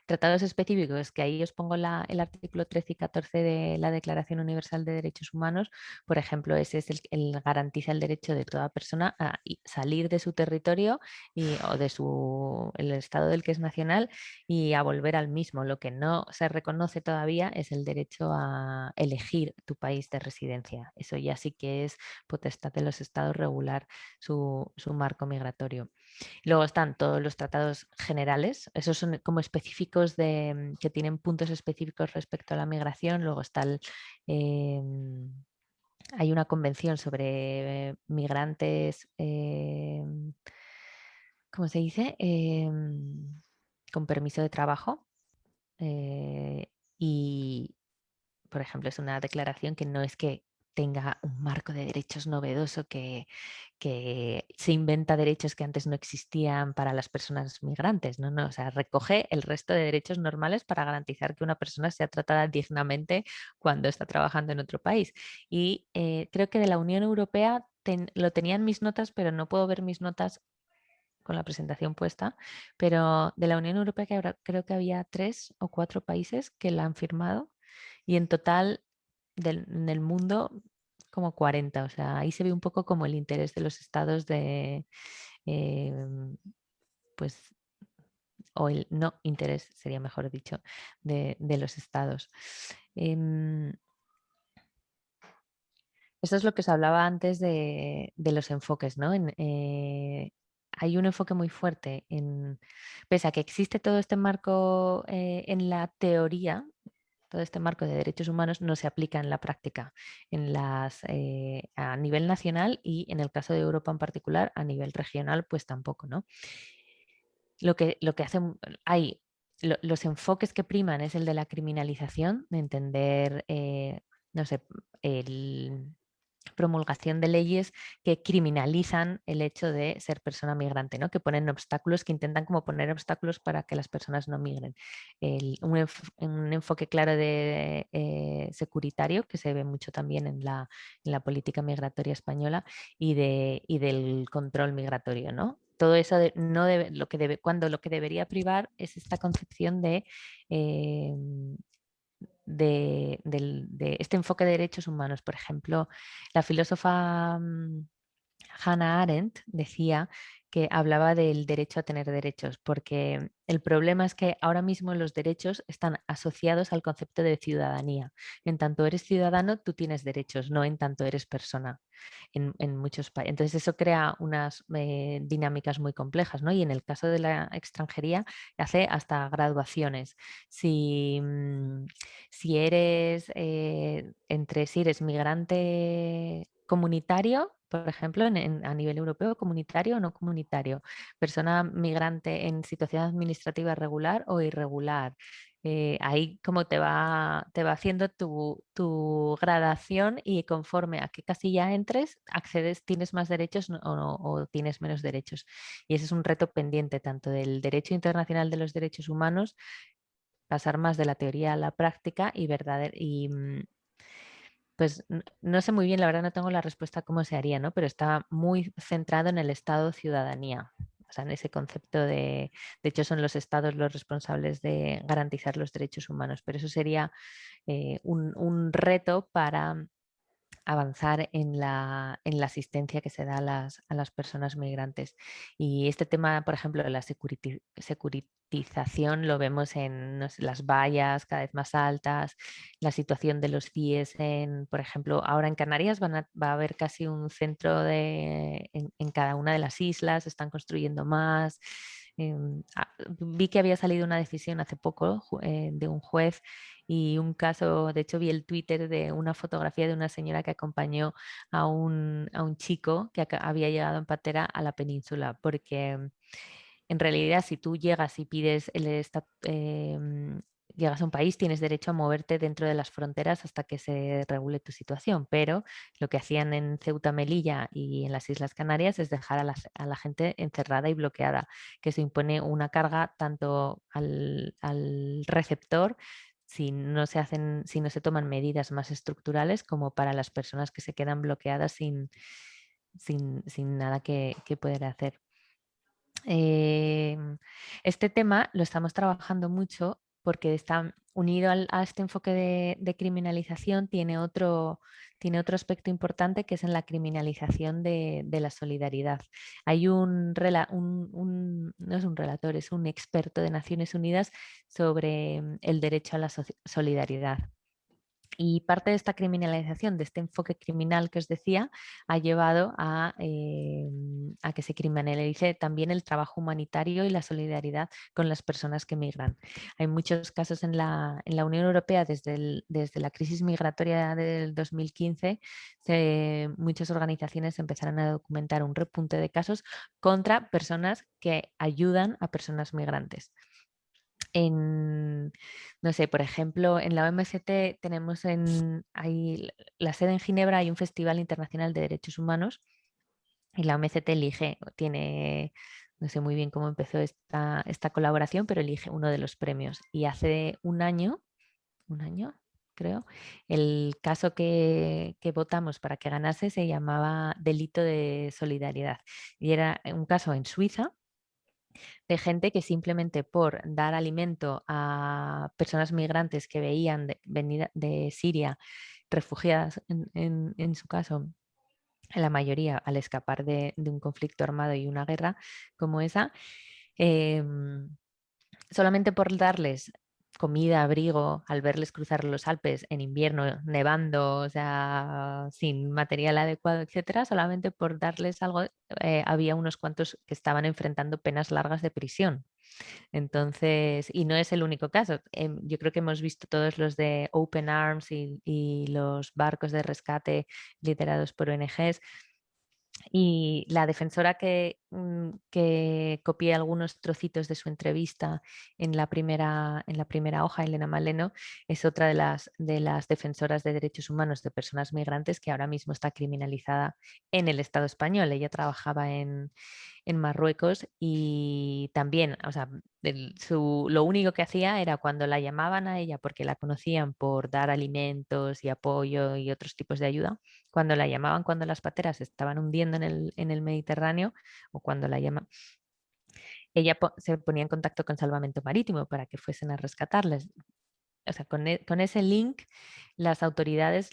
S2: tratados específicos, que ahí os pongo el artículo 13 y 14 de la Declaración Universal de Derechos Humanos, por ejemplo, ese es el garantiza el derecho de toda persona a salir de su territorio o de el estado del que es nacional y a volver al mismo. Lo que no se reconoce todavía es el derecho a elegir tu país de residencia. Eso ya sí que es potestad de los estados regular su marco migratorio. Luego están todos los tratados generales, esos son como específicos que tienen puntos específicos respecto a la migración. Luego está hay una convención sobre migrantes, ¿cómo se dice? Con permiso de trabajo. Y, por ejemplo, es una declaración que no es que tenga un marco de derechos novedoso que se inventa derechos que antes no existían para las personas migrantes, ¿no? O sea, recoge el resto de derechos normales para garantizar que una persona sea tratada dignamente cuando está trabajando en otro país. Y creo que de la Unión Europea lo tenía en mis notas, pero no puedo ver mis notas con la presentación puesta, pero de la Unión Europea creo que había 3 o 4 países que la han firmado y en total en el mundo como 40. O sea, ahí se ve un poco como el interés de los estados pues, o el no interés, sería mejor dicho, de los estados. Esto es lo que os hablaba antes de los enfoques, ¿no? Hay un enfoque muy fuerte pese a que existe todo este marco en la teoría, todo este marco de derechos humanos no se aplica en la práctica, a nivel nacional y en el caso de Europa en particular, a nivel regional, pues tampoco, ¿no? Lo que hacen, los enfoques que priman es el de la criminalización, de entender, no sé, promulgación de leyes que criminalizan el hecho de ser persona migrante, ¿no? Que ponen obstáculos, que intentan como poner obstáculos para que las personas no migren. Un enfoque claro de securitario, que se ve mucho también en la política migratoria española y del control migratorio, ¿no? Todo eso no debe, cuando lo que debería privar es esta concepción de este enfoque de derechos humanos. Por ejemplo, la filósofa Hannah Arendt decía que hablaba del derecho a tener derechos, porque el problema es que ahora mismo los derechos están asociados al concepto de ciudadanía. En tanto eres ciudadano, tú tienes derechos, no en tanto eres persona. En muchos países. Entonces eso crea unas dinámicas muy complejas, ¿no? Y en el caso de la extranjería hace hasta graduaciones. Si eres si eres migrante comunitario, por ejemplo, a nivel europeo, comunitario o no comunitario, persona migrante en situación administrativa regular o irregular. Ahí como te va haciendo tu gradación y conforme a qué casilla entres, tienes más derechos o tienes menos derechos. Y ese es un reto pendiente tanto del derecho internacional de los derechos humanos, pasar más de la teoría a la práctica pues no sé muy bien, la verdad no tengo la respuesta a cómo se haría, ¿no? Pero está muy centrado en el Estado ciudadanía. O sea, en ese concepto de hecho, son los estados los responsables de garantizar los derechos humanos, pero eso sería un reto para avanzar en la asistencia que se da a las personas migrantes. Y este tema, por ejemplo, de la securitización lo vemos en no sé, las vallas cada vez más altas, la situación de los CIES por ejemplo, ahora en Canarias va a haber casi un centro en cada una de las islas, están construyendo más. Vi que había salido una decisión hace poco de un juez y un caso, de hecho vi el Twitter de una fotografía de una señora que acompañó a un chico que había llegado en patera a la península porque en realidad, si tú llegas y pides llegas a un país, tienes derecho a moverte dentro de las fronteras hasta que se regule tu situación, pero lo que hacían en Ceuta, Melilla y en las Islas Canarias es dejar a la gente encerrada y bloqueada, que eso impone una carga tanto al receptor si no se toman medidas más estructurales, como para las personas que se quedan bloqueadas sin nada que poder hacer. Este tema lo estamos trabajando mucho porque está unido a este enfoque de criminalización, tiene otro aspecto importante, que es en la criminalización de la solidaridad. Hay no es un relator, es un experto de Naciones Unidas sobre el derecho a la solidaridad. Y parte de esta criminalización, de este enfoque criminal que os decía, ha llevado a que se criminalice también el trabajo humanitario y la solidaridad con las personas que migran. Hay muchos casos en la Unión Europea desde la crisis migratoria del 2015, muchas organizaciones empezaron a documentar un repunte de casos contra personas que ayudan a personas migrantes. No sé, por ejemplo, en la OMCT tenemos la sede en Ginebra, hay un Festival Internacional de Derechos Humanos y la OMCT tiene, no sé muy bien cómo empezó esta colaboración, pero elige uno de los premios. Y hace un año creo, el caso que votamos para que ganase se llamaba Delito de Solidaridad y era un caso en Suiza de gente que simplemente por dar alimento a personas migrantes que veían venir de Siria, refugiadas en su caso, en la mayoría al escapar de un conflicto armado y una guerra como esa, solamente por darles comida, abrigo, al verles cruzar los Alpes en invierno, nevando, o sea, sin material adecuado, etcétera, solamente por darles algo, había unos cuantos que estaban enfrentando penas largas de prisión. Entonces, y no es el único caso. Yo creo que hemos visto todos los de Open Arms y los barcos de rescate liderados por ONGs. Y la defensora que copié algunos trocitos de su entrevista en la primera hoja, Elena Maleno, es otra de las defensoras de derechos humanos de personas migrantes que ahora mismo está criminalizada en el Estado español. Ella trabajaba en Marruecos y también, o sea, lo único que hacía era cuando la llamaban a ella porque la conocían por dar alimentos y apoyo y otros tipos de ayuda, cuando la llamaban cuando las pateras se estaban hundiendo en el Mediterráneo o cuando la llamaban, ella se ponía en contacto con Salvamento Marítimo para que fuesen a rescatarles. O sea, con ese link, las autoridades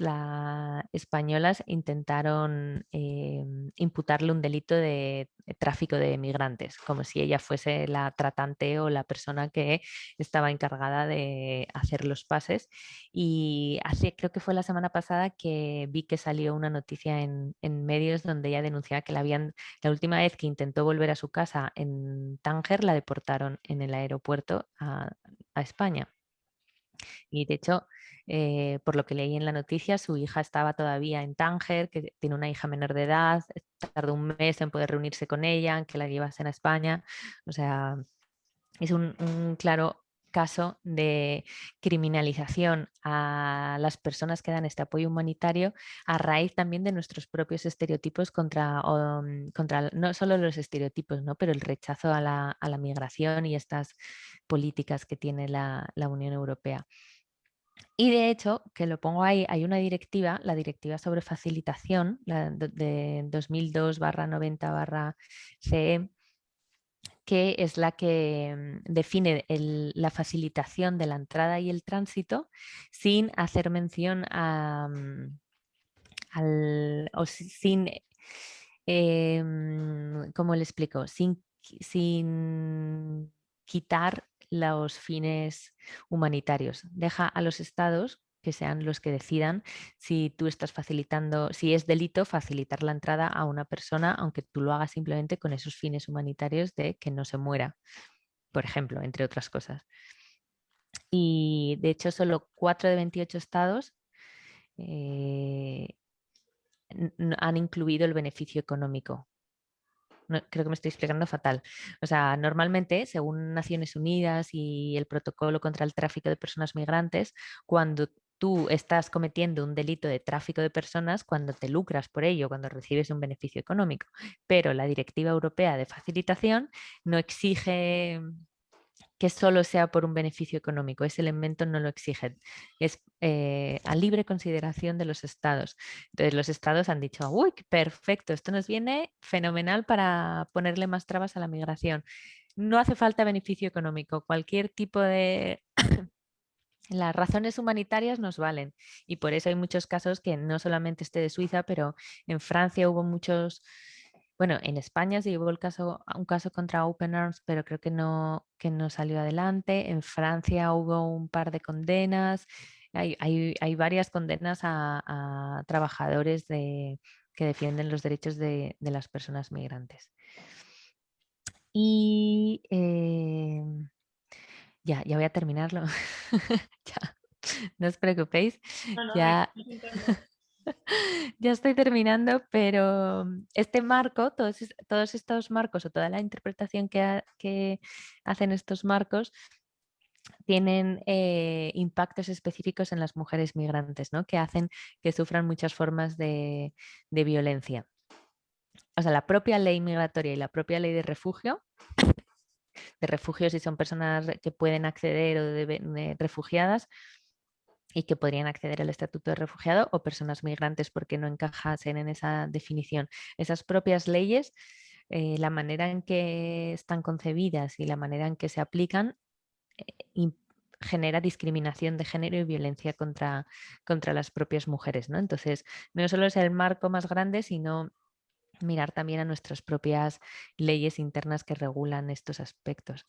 S2: españolas intentaron imputarle un delito de tráfico de migrantes, como si ella fuese la tratante o la persona que estaba encargada de hacer los pases. Y creo que fue la semana pasada que vi que salió una noticia en medios donde ella denunciaba que la última vez que intentó volver a su casa en Tánger, la deportaron en el aeropuerto a España. Y de hecho, por lo que leí en la noticia, su hija estaba todavía en Tánger, que tiene una hija menor de edad, tardó un mes en poder reunirse con ella, en que la llevasen a España. O sea, es un claro caso de criminalización a las personas que dan este apoyo humanitario a raíz también de nuestros propios estereotipos contra no solo los estereotipos, ¿no? Pero el rechazo a la migración y estas políticas que tiene la Unión Europea. Y de hecho, que lo pongo ahí, hay una directiva, la directiva sobre facilitación, la de 2002/90/CE, que es la que define la facilitación de la entrada y el tránsito sin hacer mención sin, ¿cómo le explico? Sin quitar los fines humanitarios. Deja a los estados que sean los que decidan si tú estás facilitando, si es delito facilitar la entrada a una persona, aunque tú lo hagas simplemente con esos fines humanitarios de que no se muera, por ejemplo, entre otras cosas. Y de hecho, solo 4 de 28 estados han incluido el beneficio económico creo que me estoy explicando fatal. O sea, normalmente, según Naciones Unidas y el protocolo contra el tráfico de personas migrantes, cuando tú estás cometiendo un delito de tráfico de personas, cuando te lucras por ello, cuando recibes un beneficio económico. Pero la Directiva Europea de Facilitación no exige que solo sea por un beneficio económico. Ese elemento no lo exige. Es a libre consideración de los estados. Entonces los estados han dicho, uy, perfecto, esto nos viene fenomenal para ponerle más trabas a la migración. No hace falta beneficio económico. Cualquier tipo de... Las razones humanitarias nos valen y por eso hay muchos casos que no solamente este de Suiza, pero en Francia hubo muchos, bueno, en España se llevó un caso contra Open Arms, pero creo que no salió adelante. En Francia hubo un par de condenas. Hay varias condenas a trabajadores que defienden los derechos de las personas migrantes. Y ya voy a terminarlo. Ya, no os preocupéis.
S1: No, no,
S2: Ya, ya estoy terminando, pero este marco, todos estos marcos o toda la interpretación que hacen estos marcos tienen impactos específicos en las mujeres migrantes, ¿no? Que hacen que sufran muchas formas de violencia. O sea, la propia ley migratoria y la propia ley de refugio si son personas que pueden acceder o refugiadas, y que podrían acceder al estatuto de refugiado, o personas migrantes porque no encajasen en esa definición. Esas propias leyes, la manera en que están concebidas y la manera en que se aplican genera discriminación de género y violencia contra las propias mujeres, ¿no? Entonces, no solo es el marco más grande, sino mirar también a nuestras propias leyes internas que regulan estos aspectos.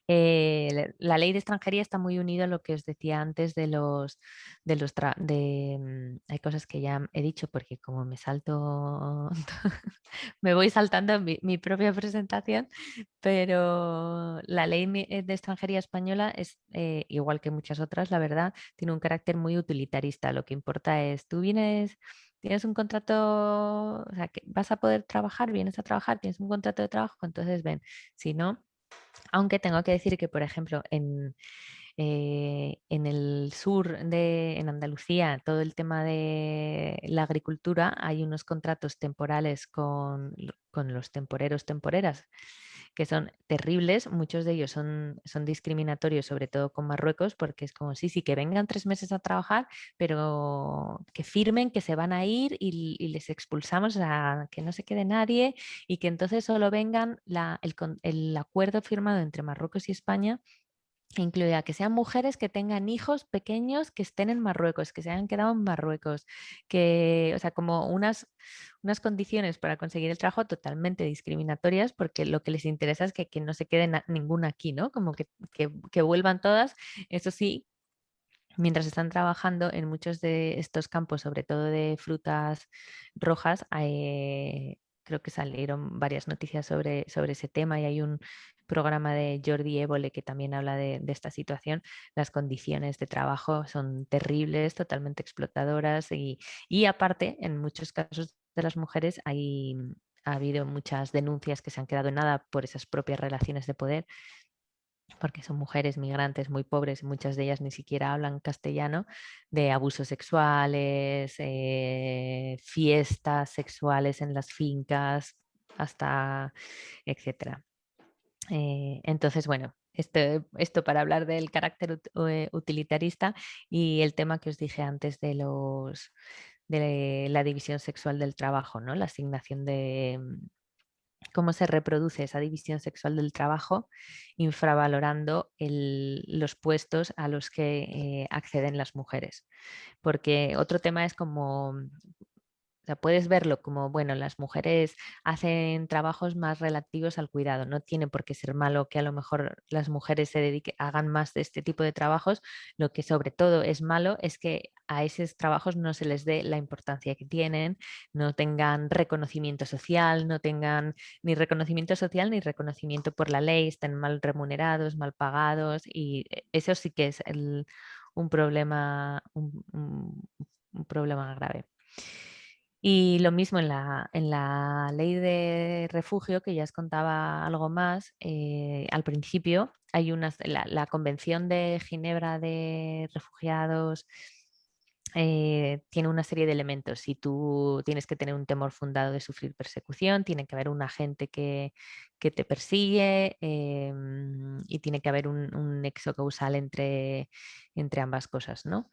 S2: La ley de extranjería está muy unida a lo que os decía antes hay cosas que ya he dicho porque como me salto, me voy saltando mi propia presentación, pero la ley de extranjería española es igual que muchas otras, la verdad, tiene un carácter muy utilitarista. Lo que importa es, tienes un contrato, o sea, que vas a poder trabajar, vienes a trabajar, tienes un contrato de trabajo, entonces ven, si no. Aunque tengo que decir que, por ejemplo, en el sur en Andalucía, todo el tema de la agricultura, hay unos contratos temporales con los temporeros, temporeras, que son terribles. Muchos de ellos son discriminatorios, sobre todo con Marruecos, porque es como, sí, que vengan 3 meses a trabajar, pero que firmen que se van a ir y les expulsamos, a que no se quede nadie y que entonces solo vengan el acuerdo firmado entre Marruecos y España incluida que sean mujeres que tengan hijos pequeños que estén en Marruecos, que se hayan quedado en Marruecos, o sea, como unas condiciones para conseguir el trabajo totalmente discriminatorias, porque lo que les interesa es que no se quede ninguna aquí, ¿no? Como que vuelvan todas, eso sí. Mientras están trabajando en muchos de estos campos, sobre todo de frutas rojas, creo que salieron varias noticias sobre ese tema y hay un programa de Jordi Évole que también habla de esta situación. Las condiciones de trabajo son terribles, totalmente explotadoras y aparte, en muchos casos de las mujeres ha habido muchas denuncias que se han quedado en nada por esas propias relaciones de poder, porque son mujeres migrantes muy pobres, muchas de ellas ni siquiera hablan castellano, de abusos sexuales, fiestas sexuales en las fincas, hasta etcétera. Entonces, bueno, esto para hablar del carácter utilitarista y el tema que os dije antes de la división sexual del trabajo, ¿no? La asignación de cómo se reproduce esa división sexual del trabajo, infravalorando los puestos a los que acceden las mujeres. Porque otro tema es como, o sea, puedes verlo como, bueno, las mujeres hacen trabajos más relativos al cuidado. No tiene por qué ser malo que a lo mejor las mujeres hagan más de este tipo de trabajos. Lo que sobre todo es malo es que a esos trabajos no se les dé la importancia que tienen, no tengan reconocimiento social, no tengan ni reconocimiento social ni reconocimiento por la ley, estén mal remunerados, mal pagados y eso sí que es un problema grave. Y lo mismo en la ley de refugio, que ya os contaba algo más, al principio hay la Convención de Ginebra de Refugiados tiene una serie de elementos. Si tú tienes que tener un temor fundado de sufrir persecución, tiene que haber un agente que te persigue y tiene que haber un nexo causal entre ambas cosas, ¿no?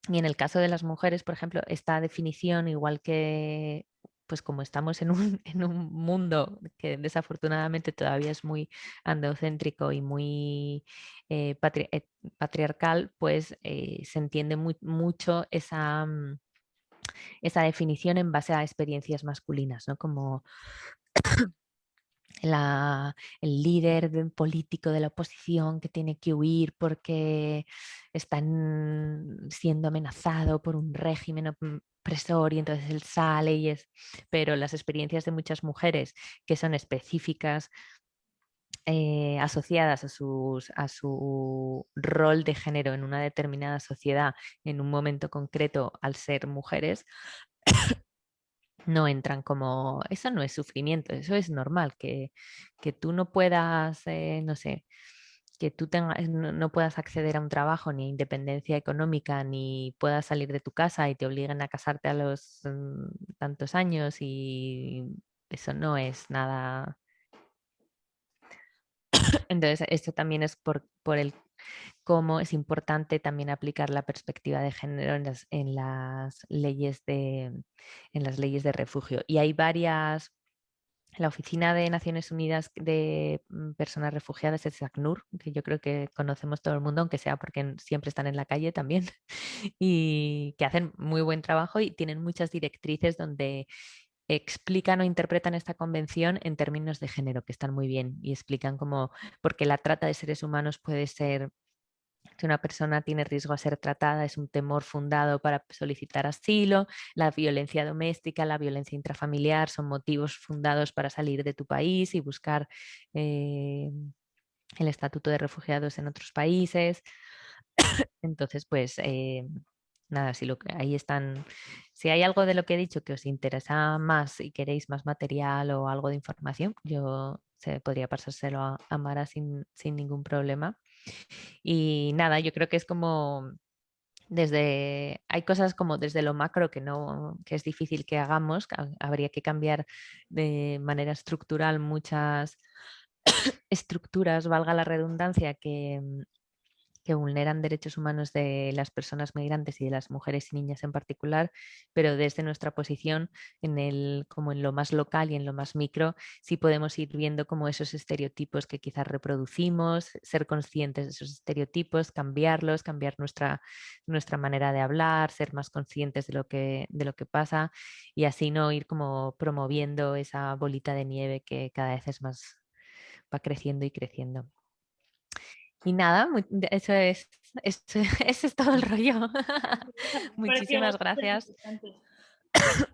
S2: Y en el caso de las mujeres, por ejemplo, esta definición, igual que pues como estamos en un mundo que desafortunadamente todavía es muy androcéntrico y muy patriarcal, pues se entiende mucho esa definición en base a experiencias masculinas, ¿no? Como el líder político de la oposición que tiene que huir porque están siendo amenazado por un régimen opresor y entonces él sale pero las experiencias de muchas mujeres que son específicas asociadas a su rol de género en una determinada sociedad en un momento concreto al ser mujeres, no entran como, eso no es sufrimiento, eso es normal, que tú no puedas, no sé, que tú no puedas acceder a un trabajo ni a independencia económica, ni puedas salir de tu casa y te obliguen a casarte a los tantos años y eso no es nada. Entonces, esto también es por el cómo es importante también aplicar la perspectiva de género en las leyes de refugio. Y hay varias. La Oficina de Naciones Unidas de Personas Refugiadas es ACNUR, que yo creo que conocemos todo el mundo, aunque sea porque siempre están en la calle también, y que hacen muy buen trabajo y tienen muchas directrices donde explican o interpretan esta convención en términos de género, que están muy bien, y explican cómo, porque la trata de seres humanos puede ser, si una persona tiene riesgo a ser tratada, es un temor fundado para solicitar asilo, la violencia doméstica, la violencia intrafamiliar son motivos fundados para salir de tu país y buscar el estatuto de refugiados en otros países. Entonces, pues nada, ahí están. Si hay algo de lo que he dicho que os interesa más y queréis más material o algo de información, yo podría pasárselo a Mara sin ningún problema. Y nada, yo creo que es como hay cosas como desde lo macro que es difícil que hagamos, habría que cambiar de manera estructural muchas estructuras, valga la redundancia, que vulneran derechos humanos de las personas migrantes y de las mujeres y niñas en particular, pero desde nuestra posición como en lo más local y en lo más micro, sí podemos ir viendo como esos estereotipos que quizás reproducimos, ser conscientes de esos estereotipos, cambiarlos, cambiar nuestra manera de hablar, ser más conscientes de lo que pasa y así no ir como promoviendo esa bolita de nieve que cada vez va creciendo y creciendo. Y nada, ese es todo el rollo. Muchísimas gracias.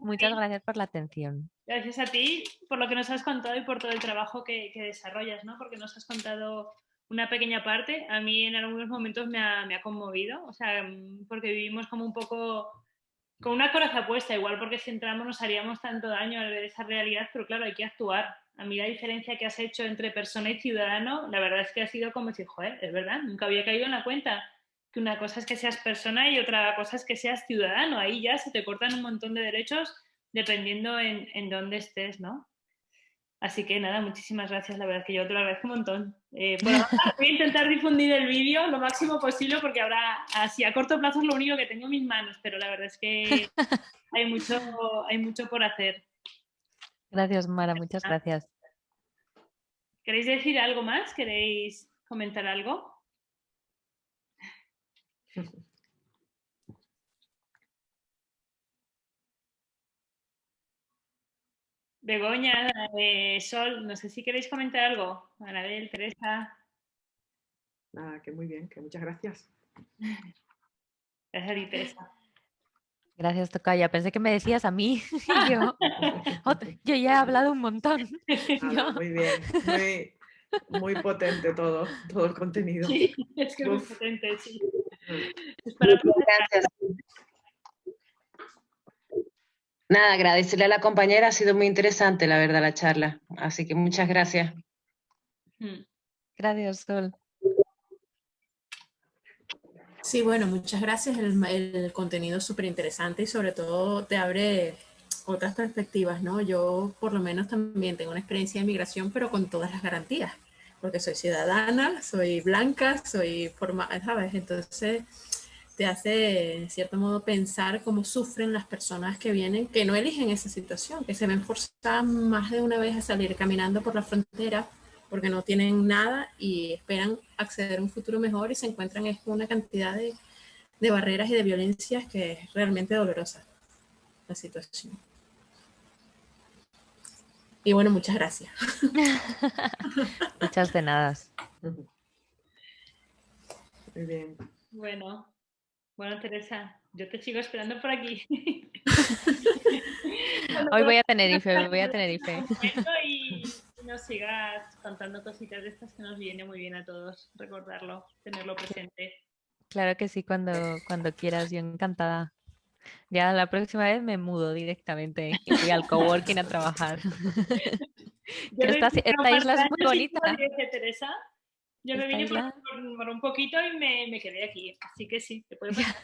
S2: Muchas gracias por la atención.
S1: Gracias a ti por lo que nos has contado y por todo el trabajo que desarrollas, ¿no? Porque nos has contado una pequeña parte. A mí en algunos momentos me ha conmovido, o sea, porque vivimos como un poco con una coraza puesta, igual porque si entramos nos haríamos tanto daño al ver esa realidad, pero claro, hay que actuar. A mí la diferencia que has hecho entre persona y ciudadano, la verdad es que ha sido como decir, joder, es verdad, nunca había caído en la cuenta que una cosa es que seas persona y otra cosa es que seas ciudadano. Ahí ya se te cortan un montón de derechos dependiendo en dónde estés, ¿no? Así que nada, muchísimas gracias, la verdad es que yo te lo agradezco un montón. Por ahora voy a intentar difundir el vídeo lo máximo posible porque ahora, así a corto plazo es lo único que tengo en mis manos, pero la verdad es que hay mucho por hacer.
S2: Gracias, Mara, muchas gracias.
S1: ¿Queréis decir algo más? ¿Queréis comentar algo? Begoña, Sol, no sé si queréis comentar algo. Anabel, Teresa.
S3: Nada, que muy bien, que muchas gracias.
S1: Gracias a ti, Teresa.
S2: Gracias, Tocaya. Pensé que me decías a mí. yo ya he hablado un montón.
S3: Nada, muy bien, muy potente todo el contenido.
S1: Sí, es que es muy potente, sí. Es para
S5: Gracias. Nada, agradecerle a la compañera, ha sido muy interesante, la verdad, la charla. Así que muchas gracias.
S2: Gracias, Sol.
S3: Sí, bueno, muchas gracias. El contenido es súper interesante y sobre todo te abre otras perspectivas, ¿no? Yo por lo menos también tengo una experiencia de migración, pero con todas las garantías, porque soy ciudadana, soy blanca, soy formada, ¿sabes? Entonces te hace, en cierto modo, pensar cómo sufren las personas que vienen, que no eligen esa situación, que se ven forzadas más de una vez a salir caminando por la frontera porque no tienen nada y esperan acceder a un futuro mejor y se encuentran con una cantidad de barreras y de violencias que es realmente dolorosa la situación. Y bueno, muchas gracias.
S2: Muchas de nada.
S3: Muy bien.
S1: Bueno, Teresa, yo te sigo esperando por aquí.
S2: Hoy voy a Tenerife.
S1: Y nos sigas contando cositas de estas que nos viene muy bien a todos recordarlo, tenerlo presente.
S2: Claro que sí, cuando quieras, yo encantada. Ya la próxima vez me mudo directamente y voy al coworking a trabajar.
S1: Yo
S2: Que
S1: me vine un
S2: esta
S1: par
S2: isla
S1: de
S2: es muy
S1: años y como
S2: bonita.
S1: dice Teresa, yo me
S2: Esta
S1: vine
S2: isla
S1: por un poquito y me quedé aquí. Así que sí, te puede pasar.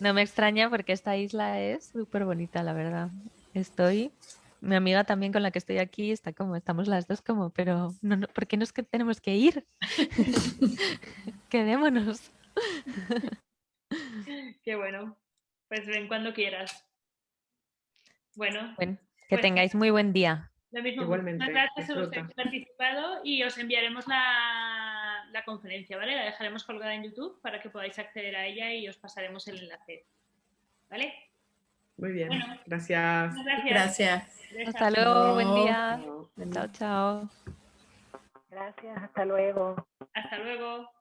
S2: no me extraña porque esta isla es súper bonita, la verdad. Mi amiga también con la que estoy aquí está como, estamos las dos como, pero no, ¿por qué nos que tenemos que ir? Quedémonos.
S1: Qué bueno. Pues ven cuando quieras. Bueno,
S2: Bueno, que
S1: pues
S2: tengáis muy buen día.
S1: lo mismo. Muchísimas
S3: Igualmente,
S1: gracias a los que
S3: disfruta.
S1: habéis participado y os enviaremos la conferencia, ¿vale? La dejaremos colgada en YouTube para que podáis acceder a ella y os pasaremos el enlace, ¿vale?
S3: Muy bien,
S1: Bueno,
S3: gracias.
S1: muchas gracias.
S3: Gracias.
S1: Teresa.
S2: Hasta luego, buen día.
S3: Chao.
S2: Chao, chao.
S4: Gracias, hasta luego.
S1: Hasta luego.